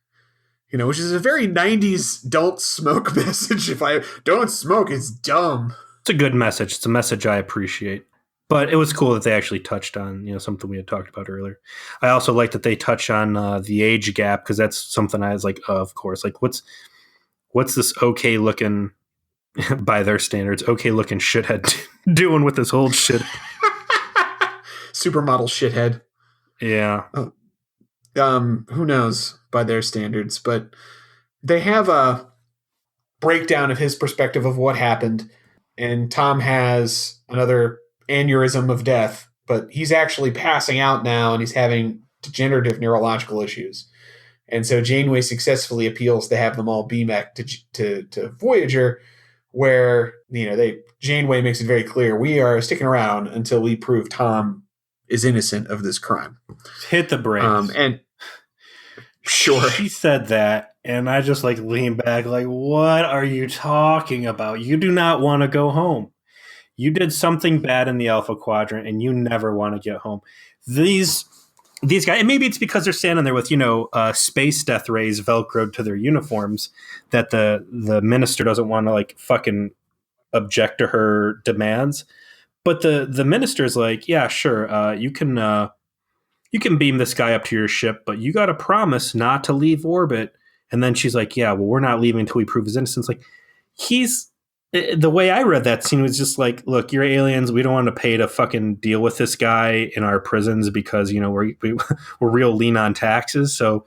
Which is a very 90s don't smoke message. If I don't smoke, it's dumb. It's a good message. It's a message I appreciate. But it was cool that they actually touched on, something we had talked about earlier. I also like that they touch on the age gap, because that's something I was like, of course. Like, what's this okay looking, by their standards, okay looking shithead doing with this old shit? Supermodel shithead. Yeah. Who knows by their standards, but they have a breakdown of his perspective of what happened, and Tom has another aneurysm of death, but he's actually passing out now and he's having degenerative neurological issues. And so Janeway successfully appeals to have them all beam back to Voyager, where Janeway makes it very clear we are sticking around until we prove Tom is innocent of this crime. Hit the brakes. And sure, she said that, and I just lean back, what are you talking about? You do not want to go home. You did something bad in the Alpha Quadrant, and you never want to get home. These guys, and maybe it's because they're standing there with space death rays velcroed to their uniforms, that the minister doesn't want to fucking object to her demands. But the minister's like, yeah, sure, you can beam this guy up to your ship, but you got to promise not to leave orbit. And then she's like, yeah, well, we're not leaving until we prove his innocence. The way I read that scene was just like, look, you're aliens. We don't want to pay to fucking deal with this guy in our prisons because, we're real lean on taxes. So,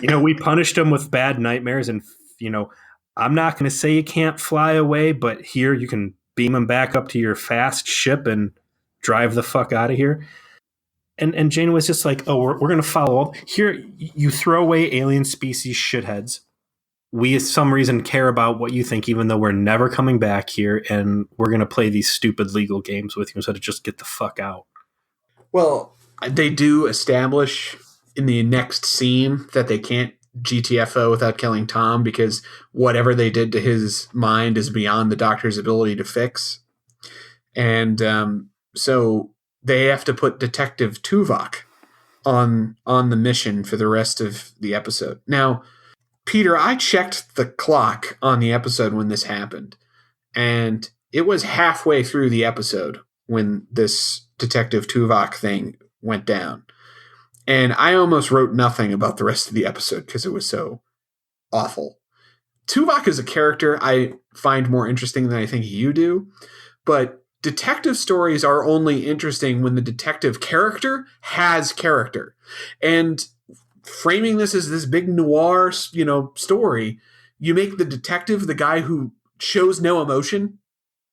we punished him with bad nightmares. And, I'm not going to say you can't fly away, but here you can beam him back up to your fast ship and drive the fuck out of here. And Jane was just like, oh, we're going to follow up. Here, you throw away alien species shitheads. We, for some reason, care about what you think, even though we're never coming back here, and we're going to play these stupid legal games with you instead of just get the fuck out. Well, they do establish in the next scene that they can't GTFO without killing Tom, because whatever they did to his mind is beyond the Doctor's ability to fix. And so they have to put Detective Tuvok on the mission for the rest of the episode. Now, Peter, I checked the clock on the episode when this happened, and it was halfway through the episode when this Detective Tuvok thing went down. And I almost wrote nothing about the rest of the episode because it was so awful. Tuvok is a character I find more interesting than I think you do, but detective stories are only interesting when the detective character has character. And framing this as this big noir, story, you make the detective the guy who shows no emotion,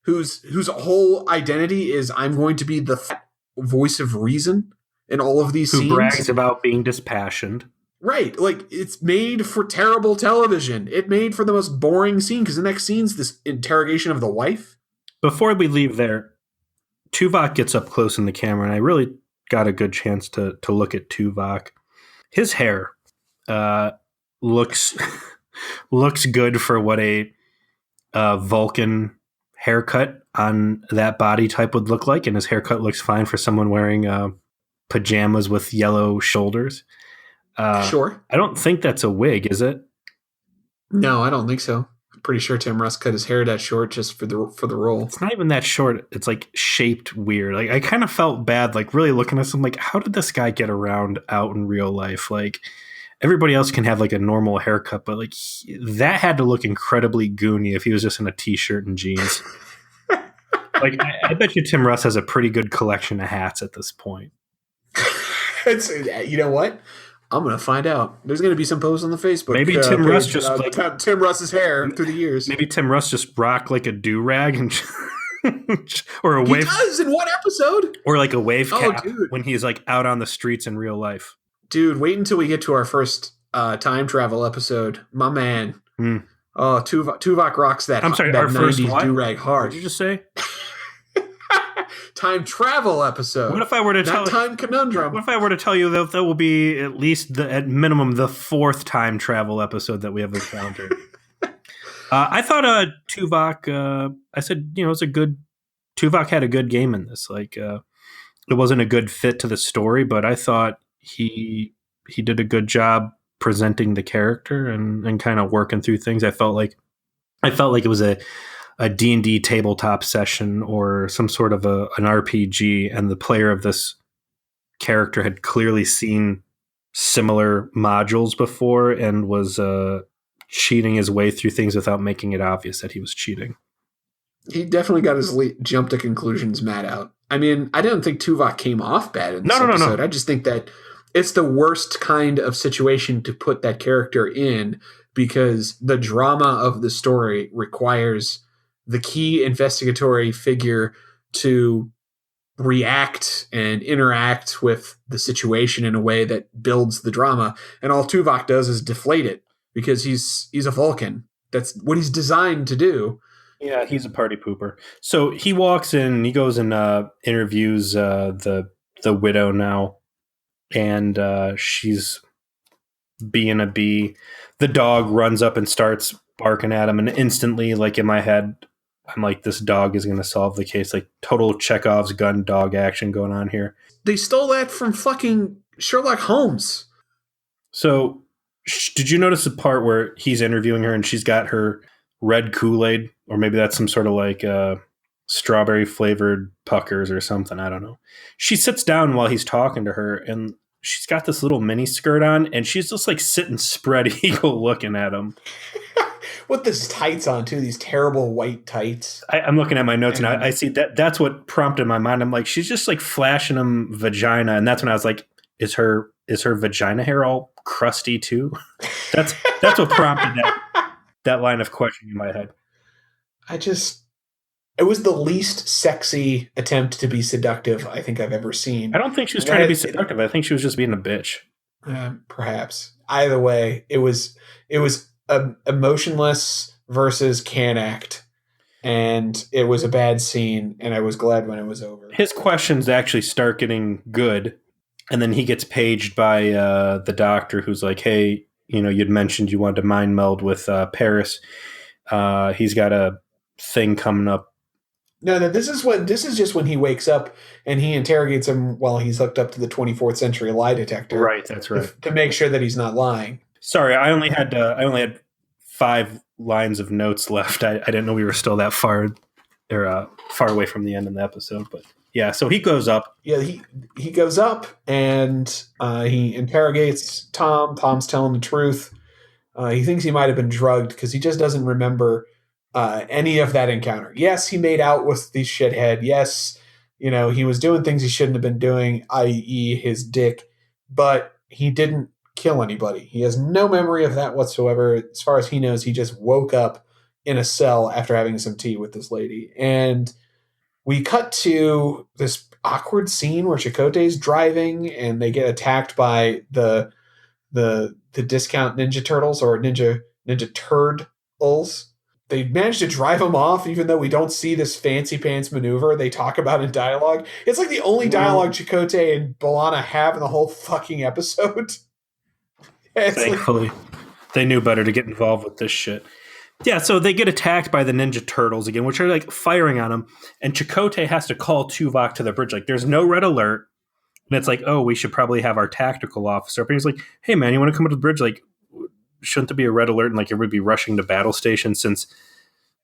whose whole identity is I'm going to be the voice of reason in all of these Who scenes. brags about being dispassionate. Right. Like, it's made for terrible television. It made for the most boring scene, because the next scene's this interrogation of the wife. Before we leave there, Tuvok gets up close in the camera, and I really got a good chance to look at Tuvok. His hair looks looks good for what a Vulcan haircut on that body type would look like, and his haircut looks fine for someone wearing pajamas with yellow shoulders. Sure. I don't think that's a wig, is it? No, I don't think so. I'm pretty sure Tim Russ cut his hair that short just for the role. It's not even that short. It's like shaped weird. Like, I kind of felt bad, like really looking at this. I'm like, how did this guy get around out in real life? Like, everybody else can have like a normal haircut, but like that had to look incredibly goony if he was just in a t-shirt and jeans. Like, I bet you Tim Russ has a pretty good collection of hats at this point. You know what? I'm going to find out. There's going to be some posts on the Facebook. Maybe Tim Russ just like Tim Russ's hair through the years. Maybe Tim Russ just rocked like a do-rag and or a he wave. He does in one episode? Or like a wave cap when he's like out on the streets in real life. Dude, wait until we get to our first time travel episode. My man. Oh, Tuvok rocks that. I'm sorry, that our 90s first what? do-rag hard. What did you just say? Time travel episode. What if I were to tell time conundrum? What if I were to tell you that will be at least at minimum the fourth time travel episode that we have encountered? I thought Tuvok. I said, it's a good. Tuvok had a good game in this. Like, it wasn't a good fit to the story, but I thought he did a good job presenting the character and kind of working through things. I felt like it was a D&D tabletop session or some sort of an RPG, and the player of this character had clearly seen similar modules before and was cheating his way through things without making it obvious that he was cheating. He definitely got his jump to conclusions mad out. I mean, I didn't think Tuvok came off bad in this episode. No. I just think that it's the worst kind of situation to put that character in, because the drama of the story requires the key investigatory figure to react and interact with the situation in a way that builds the drama. And all Tuvok does is deflate it, because he's a Vulcan. That's what he's designed to do. Yeah, he's a party pooper. So he walks in, he goes and interviews the widow now, and she's being a bee. The dog runs up and starts barking at him, and instantly, like in my head, I'm like, this dog is going to solve the case. Like, total Chekhov's gun dog action going on here. They stole that from fucking Sherlock Holmes. So, did you notice the part where he's interviewing her and she's got her red Kool-Aid? Or maybe that's some sort of like strawberry flavored puckers or something. I don't know. She sits down while he's talking to her, and she's got this little mini skirt on, and she's just like sitting spread eagle looking at him. With these tights on too, these terrible white tights. I'm looking at my notes, and I see that's what prompted my mind. I'm like, she's just like flashing him vagina, and that's when I was like, is her vagina hair all crusty too? That's what prompted that line of questioning in my head. It was the least sexy attempt to be seductive I think I've ever seen. I don't think she was trying to be seductive. I think she was just being a bitch. Perhaps. Either way, it was emotionless versus can act, and it was a bad scene, and I was glad when it was over. His questions actually start getting good, and then he gets paged by the doctor, who's like, hey, you'd mentioned you wanted to mind meld with Paris. He's got a thing coming up. No, this is just when he wakes up and he interrogates him while he's hooked up to the 24th century lie detector. Right, that's right. To make sure that he's not lying. Sorry, I only had 5 lines of notes left. I didn't know we were still that far away from the end of the episode, but yeah. So he goes up. Yeah, he goes up and he interrogates Tom. Tom's telling the truth. He thinks he might have been drugged because he just doesn't remember any of that encounter. Yes, he made out with the shithead. Yes, he was doing things he shouldn't have been doing, i.e., his dick, but he didn't kill anybody. He has no memory of that whatsoever. As far as he knows, he just woke up in a cell after having some tea with this lady. And we cut to this awkward scene where Chakotay's driving and they get attacked by the discount Ninja Turtles or Ninja Turdles. They managed to drive him off, even though we don't see this fancy pants maneuver they talk about in dialogue. It's like the only dialogue Chakotay and Balana have in the whole fucking episode. Thankfully, they knew better to get involved with this shit. Yeah, so they get attacked by the Ninja Turtles again, which are like firing on them, and Chakotay has to call Tuvok to the bridge. Like, there's no red alert, and it's like, oh, we should probably have our tactical officer. But he's like, hey, man, you want to come to the bridge? Like, shouldn't there be a red alert and like everybody be rushing to battle station since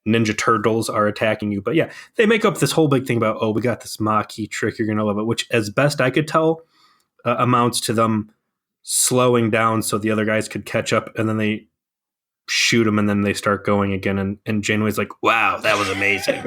Ninja Turtles are attacking you? But yeah, they make up this whole big thing about, oh, we got this Maquis trick, you're going to love it, which as best I could tell amounts to them slowing down so the other guys could catch up, and then they shoot them and then they start going again, and Janeway's like, wow, that was amazing.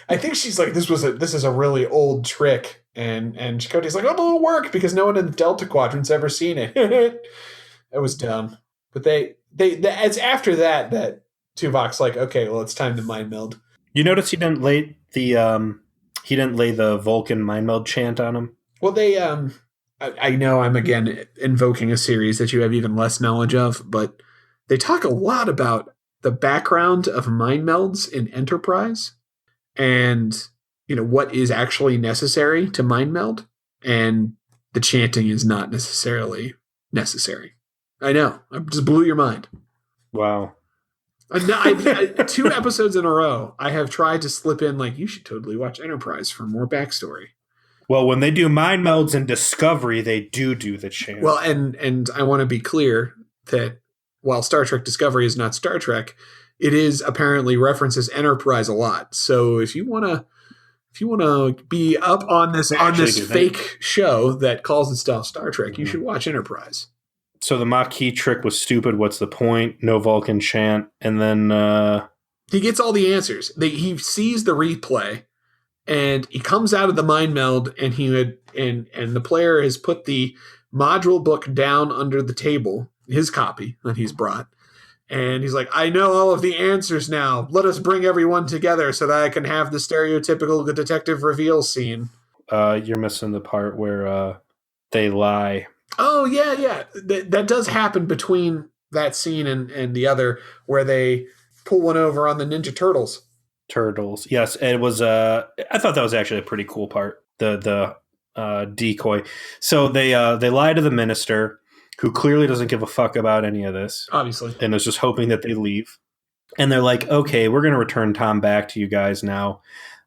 I think she's like, this is a really old trick, and Chakotay's like, oh, it'll work because no one in the Delta Quadrant's ever seen it. It was dumb. But it's after that Tuvok's like, okay, well, it's time to mind meld. You notice he didn't lay the Vulcan mind meld chant on him? Well, they I know I'm again invoking a series that you have even less knowledge of, but they talk a lot about the background of mind melds in Enterprise and what is actually necessary to mind meld, and the chanting is not necessarily necessary. I know. I just blew your mind. Wow. I 2 episodes in a row, I have tried to slip in like, you should totally watch Enterprise for more backstory. Well, when they do mind melds in Discovery, they do the chant. Well, and I want to be clear that while Star Trek Discovery is not Star Trek, it is apparently references Enterprise a lot. So if you want to be up on this fake show that calls itself Star Trek, you should watch Enterprise. So the Maquis trick was stupid. What's the point? No Vulcan chant. And then he gets all the answers. He sees the replay, and he comes out of the mind meld, and and the player has put the module book down under the table, his copy that he's brought. And he's like, I know all of the answers now. Let us bring everyone together so that I can have the stereotypical detective reveal scene. You're missing the part where they lie. Oh, yeah. That does happen between that scene and the other, where they pull one over on the Ninja Turtles. Turdles. Yes, it was. I thought that was actually a pretty cool part. The decoy. So they lie to the minister, who clearly doesn't give a fuck about any of this, obviously, and is just hoping that they leave. And they're like, okay, we're going to return Tom back to you guys now,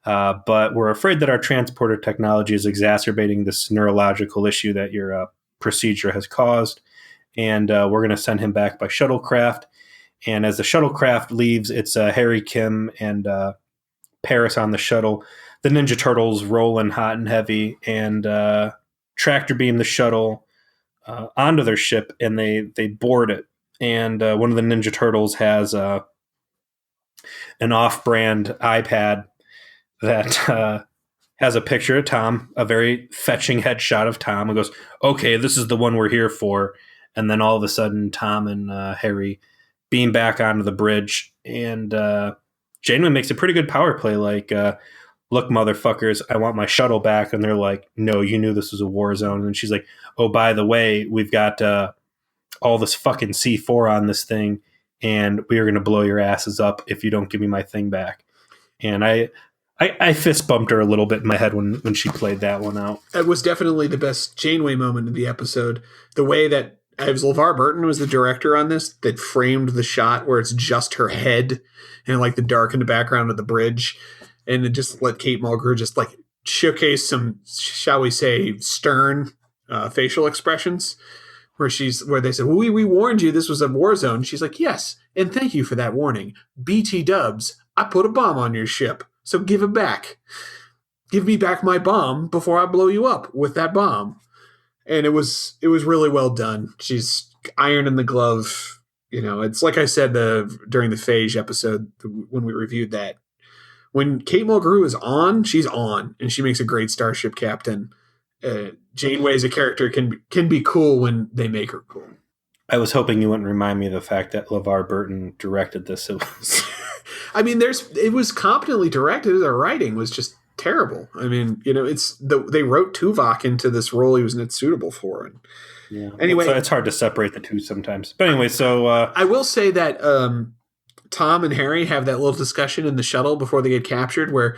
but we're afraid that our transporter technology is exacerbating this neurological issue that your procedure has caused, and we're going to send him back by shuttlecraft. And as the shuttlecraft leaves, it's Harry, Kim, and Paris on the shuttle. The Ninja Turtles rolling hot and heavy, and tractor beam the shuttle onto their ship, and they board it. And one of the Ninja Turtles has an off-brand iPad that has a picture of Tom, a very fetching headshot of Tom, and goes, okay, this is the one we're here for. And then all of a sudden, Tom and Harry beam back onto the bridge, and Janeway makes a pretty good power play, like, look, motherfuckers, I want my shuttle back. And they're like, no, you knew this was a war zone. And she's like, oh, by the way, we've got all this fucking C4 on this thing, and we are going to blow your asses up if you don't give me my thing back. And I fist bumped her a little bit in my head when she played that one out. It was definitely the best Janeway moment in the episode. The way that LaVar Burton was the director on this, that framed the shot where it's just her head and like the dark in the background of the bridge, and it just let Kate Mulgrew just like showcase some, shall we say, stern facial expressions, where they said, well, we warned you this was a war zone. She's like, yes, and thank you for that warning. BT dubs, I put a bomb on your ship, so give it back. Give me back my bomb before I blow you up with that bomb. And it was really well done. She's ironing the glove it's like I said during the Phage episode when we reviewed that. When Kate Mulgrew is on, she's on, and she makes a great Starship Captain. Janeway as a character can be cool when they make her cool. I was hoping you wouldn't remind me of the fact that LaVar Burton directed this. I mean, it was competently directed. The writing was just terrible. I mean, they wrote Tuvok into this role he was not suitable for. And yeah. Anyway, so it's hard to separate the two sometimes. But anyway, so I will say that Tom and Harry have that little discussion in the shuttle before they get captured, where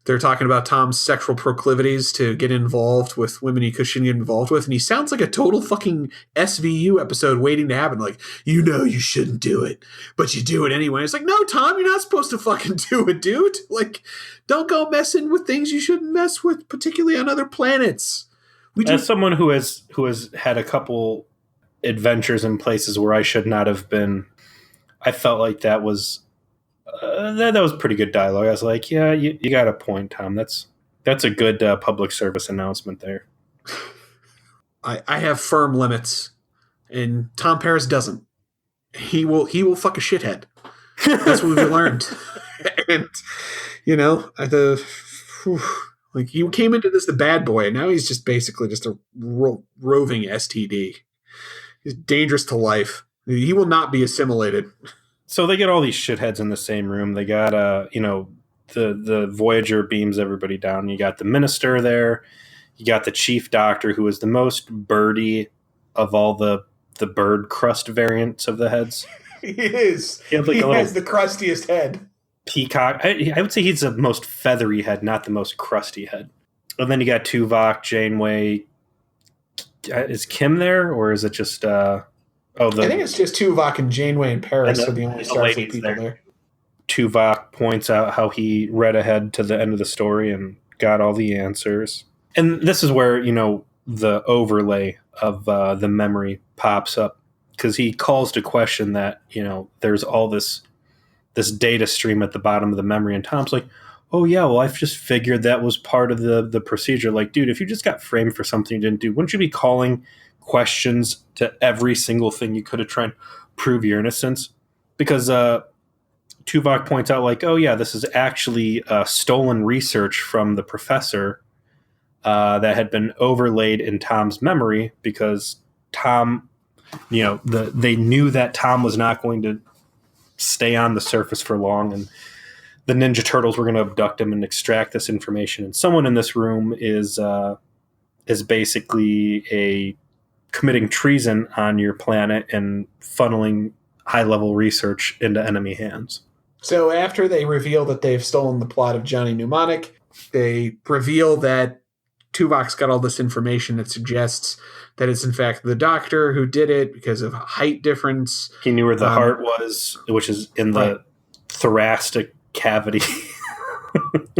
they're talking about Tom's sexual proclivities to get involved with women he shouldn't get involved with. And he sounds like a total fucking SVU episode waiting to happen. Like, you shouldn't do it, but you do it anyway. It's like, no, Tom, you're not supposed to fucking do it, dude. Like, don't go messing with things you shouldn't mess with, particularly on other planets. As someone who has had a couple adventures in places where I should not have been, I felt like that was that was pretty good dialogue. I was like, yeah, you got a point, Tom. That's a good public service announcement there. I have firm limits, and Tom Paris doesn't. He will fuck a shithead. That's what we've learned. And like he came into this the bad boy, and now he's just basically just a roving STD. He's dangerous to life. He will not be assimilated. So they get all these shitheads in the same room. They got the Voyager beams everybody down. You got the minister there. You got the chief doctor, who is the most birdy of all the bird crust variants of the heads. He is. He has the crustiest head. Peacock. I would say he's the most feathery head, not the most crusty head. And then you got Tuvok, Janeway. Is Kim there, or is it just... I think it's just Tuvok and Janeway and Paris are the only Starfleet people there. Tuvok points out how he read ahead to the end of the story and got all the answers. And this is where, the overlay of the memory pops up, because he calls to question that, there's all this data stream at the bottom of the memory. And Tom's like, oh, yeah, well, I've just figured that was part of the procedure. Like, dude, if you just got framed for something you didn't do, wouldn't you be calling questions to every single thing you could have tried to prove your innocence? Because Tuvok points out, like, oh yeah, this is actually stolen research from the professor that had been overlaid in Tom's memory, because Tom, they knew that Tom was not going to stay on the surface for long, and the Ninja Turtles were going to abduct him and extract this information. And someone in this room is basically committing treason on your planet and funneling high-level research into enemy hands. So after they reveal that they've stolen the plot of Johnny Mnemonic, they reveal that Tuvok's got all this information that suggests that it's in fact the doctor who did it because of height difference. He knew where the heart was, which is in the thoracic cavity.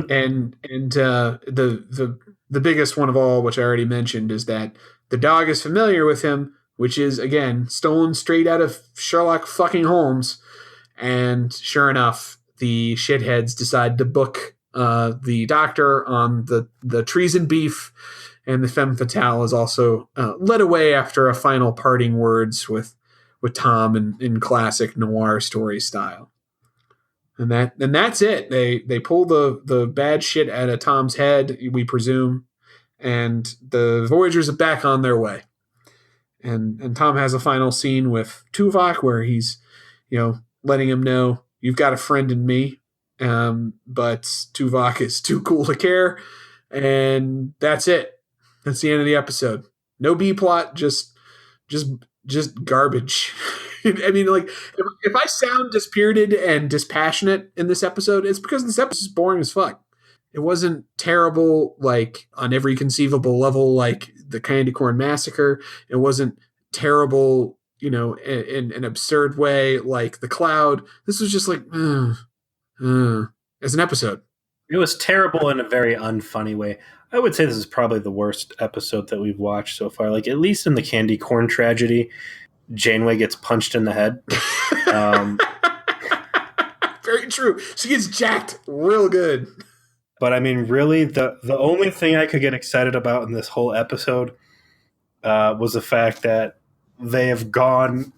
and the biggest one of all, which I already mentioned, is that the dog is familiar with him, which is, again, stolen straight out of Sherlock fucking Holmes. And sure enough, the shitheads decide to book the doctor on the treason beef, and the femme fatale is also led away after a final parting words with Tom in classic noir story style. And that's it. They pull the bad shit out of Tom's head, we presume, and the Voyagers are back on their way. And Tom has a final scene with Tuvok where he's, letting him know, you've got a friend in me, but Tuvok is too cool to care, and that's it. That's the end of the episode. No B plot, just garbage. I mean, like, if I sound dispirited and dispassionate in this episode, it's because this episode is boring as fuck. It wasn't terrible, like, on every conceivable level, like the Candy Corn Massacre. It wasn't terrible, in an absurd way, like The Cloud. This was just like, as an episode. It was terrible in a very unfunny way. I would say this is probably the worst episode that we've watched so far. Like, at least in the Candy Corn Tragedy, Janeway gets punched in the head. Very true. She gets jacked real good. But I mean, really, the only thing I could get excited about in this whole episode was the fact that they have gone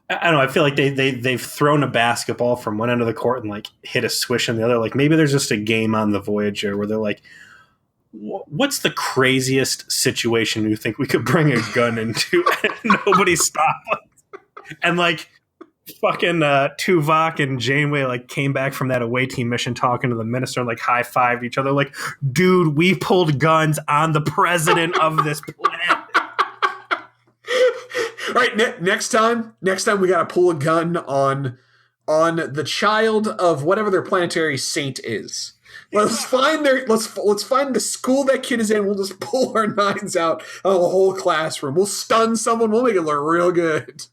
I don't know. I feel like they've thrown a basketball from one end of the court and like hit a swish in the other. Like maybe there's just a game on the Voyager where they're like, what's the craziest situation you think we could bring a gun into and nobody stop us? And like fucking Tuvok and Janeway like came back from that away team mission talking to the minister and like high-fived each other like, dude, we pulled guns on the president of this planet. All right, next time we gotta pull a gun on the child of whatever their planetary saint is. Let's find the school that kid is in. We'll just pull our knives out of the whole classroom. We'll stun someone. We'll make it look real good.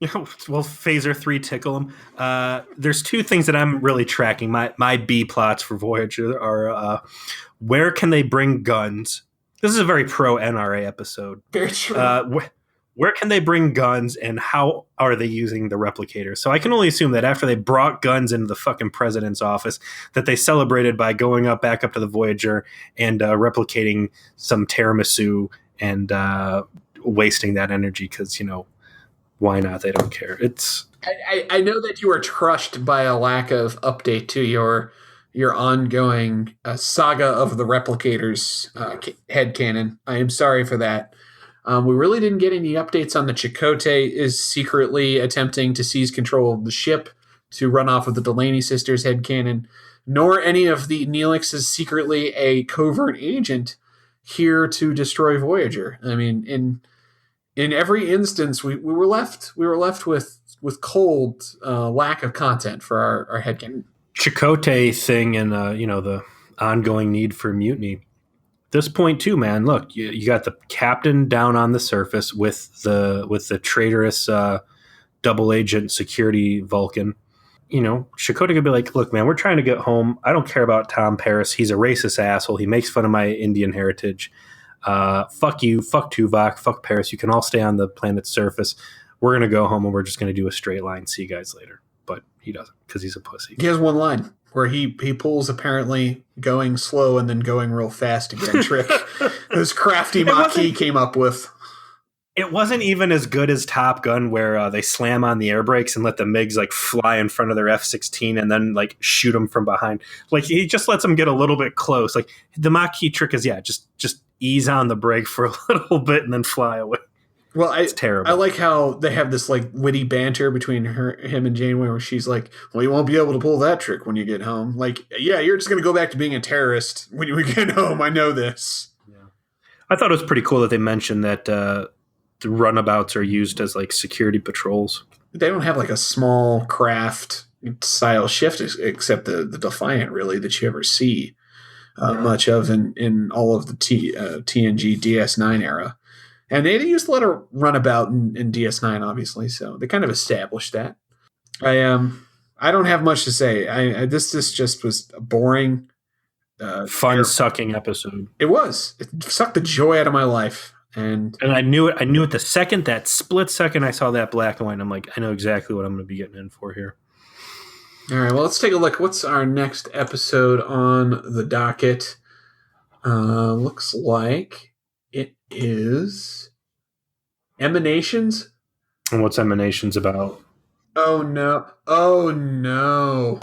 Yeah, we'll phaser 3 tickle them. There's 2 things that I'm really tracking. My B plots for Voyager are where can they bring guns? This is a very pro NRA episode. Very true. Where can they bring guns and how are they using the replicator? So I can only assume that after they brought guns into the fucking president's office, that they celebrated by going back up to the Voyager and replicating some tiramisu and wasting that energy because, why not? They don't care. I know that you are crushed by a lack of update to your ongoing saga of the replicators headcanon. I am sorry for that. We really didn't get any updates on the Chakotay is secretly attempting to seize control of the ship to run off of the Delaney sisters headcanon, nor any of the Neelix is secretly a covert agent here to destroy Voyager. I mean, in every instance, we were left with cold lack of content for our headcanon. Chakotay thing and the ongoing need for mutiny. This point too, man. Look, you got the captain down on the surface with the traitorous double agent security Vulcan. Chakotay could be like, look, man, we're trying to get home. I don't care about Tom Paris. He's a racist asshole. He makes fun of my Indian heritage. Fuck you. Fuck Tuvok. Fuck Paris. You can all stay on the planet's surface. We're going to go home and we're just going to do a straight line. See you guys later. But he doesn't because he's a pussy. He has one line where he pulls apparently going slow and then going real fast again trick. This crafty Maquis came up with. It wasn't even as good as Top Gun where they slam on the air brakes and let the MiGs like fly in front of their F-16 and then like shoot them from behind. Like he just lets them get a little bit close. Like the Maquis trick is just ease on the brake for a little bit and then fly away. Well, it's terrible. I like how they have this like witty banter between him and Janeway where she's like, well, you won't be able to pull that trick when you get home. Like, yeah, you're just going to go back to being a terrorist when you get home. I know this. Yeah. I thought it was pretty cool that they mentioned that the runabouts are used as like security patrols. They don't have like a small craft style shift except the Defiant really that you ever see much of in all of the TNG DS9 era. And they used to let her run about in DS9, obviously, so they kind of established that. I don't have much to say. This just was a boring, fun-sucking episode. It was. It sucked the joy out of my life, and I knew it. I knew it that split second I saw that black and white. I'm like, I know exactly what I'm going to be getting in for here. All right, well, let's take a look. What's our next episode on the docket? Looks like it is Emanations. And what's Emanations about? Oh no. Oh no.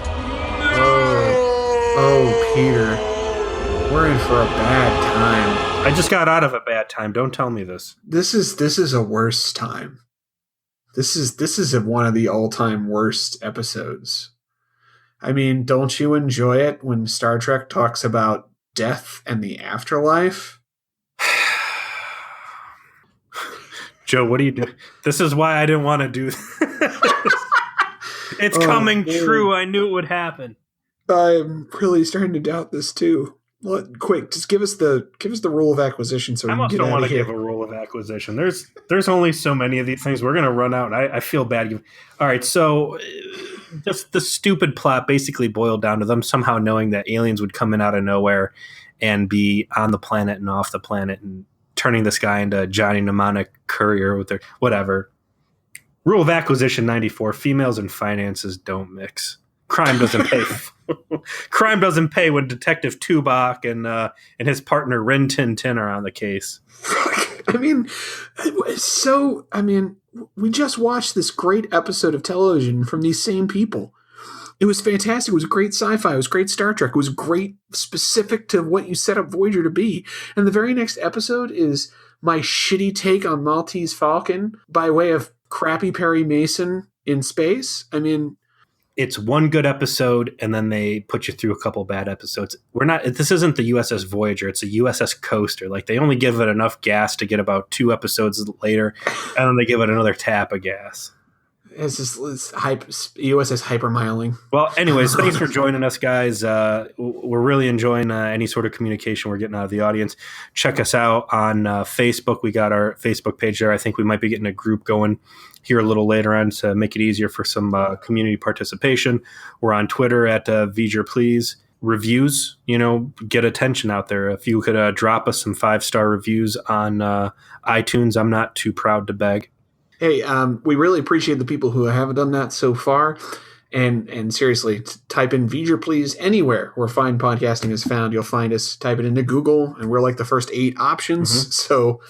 Oh, Peter. We're in for a bad time. I just got out of a bad time. Don't tell me this. This is a worse time. This is one of the all-time worst episodes. I mean, don't you enjoy it when Star Trek talks about death and the afterlife? Joe, what do you do? This is why I didn't want to do this. It's coming true. I knew it would happen. I'm really starting to doubt this too. Quick, just give us the rule of acquisition so we can get out of here. I don't want to give a rule of acquisition. There's only so many of these things. We're going to run out. I feel bad. All right, so just the stupid plot basically boiled down to them somehow knowing that aliens would come in out of nowhere and be on the planet and off the planet and turning this guy into Johnny Mnemonic courier with their whatever. Rule of acquisition 94: females and finances don't mix. Crime doesn't pay. Crime doesn't pay when Detective Tuvok and his partner Rin Tin Tin are on the case. I mean, we just watched this great episode of television from these same people. It was fantastic. It was great sci-fi. It was great Star Trek. It was great, specific to what you set up Voyager to be. And the very next episode is my shitty take on Maltese Falcon by way of crappy Perry Mason in space. I mean, it's one good episode, and then they put you through a couple bad episodes. This isn't the USS Voyager. It's a USS Coaster. Like, they only give it enough gas to get about 2 episodes later, and then they give it another tap of gas. It's USS hypermiling. Well, anyways, thanks for joining us, guys. We're really enjoying any sort of communication we're getting out of the audience. Check us out on Facebook. We got our Facebook page there. I think we might be getting a group going here a little later on to make it easier for some community participation. We're on Twitter at Voyager Please. Reviews, get attention out there. If you could drop us some 5-star reviews on iTunes, I'm not too proud to beg. Hey, we really appreciate the people who haven't done that so far. And seriously, type in Voyager Please anywhere where fine podcasting is found. You'll find us. Type it into Google, and we're like the first 8 options. Mm-hmm. So,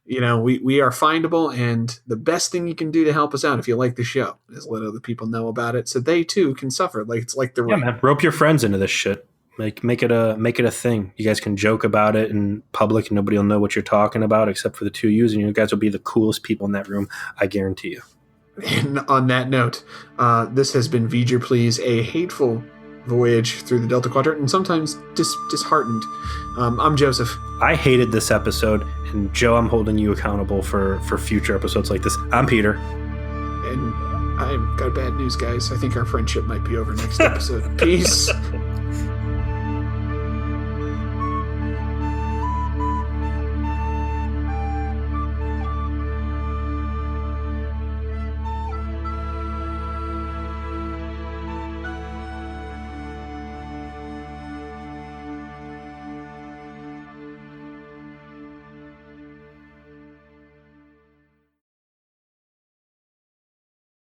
we are findable. And the best thing you can do to help us out if you like the show is let other people know about it so they too can suffer. Like, it's like the man. Rope your friends into this shit. Make it a thing. You guys can joke about it in public and nobody will know what you're talking about except for the 2 of you, and you guys will be the coolest people in that room, I guarantee you. And on that note, this has been Voyager Please, a hateful voyage through the Delta Quadrant and sometimes disheartened. I'm Joseph. I hated this episode, and Joe, I'm holding you accountable for future episodes like this. I'm Peter. And I've got bad news, guys. I think our friendship might be over next episode. Peace.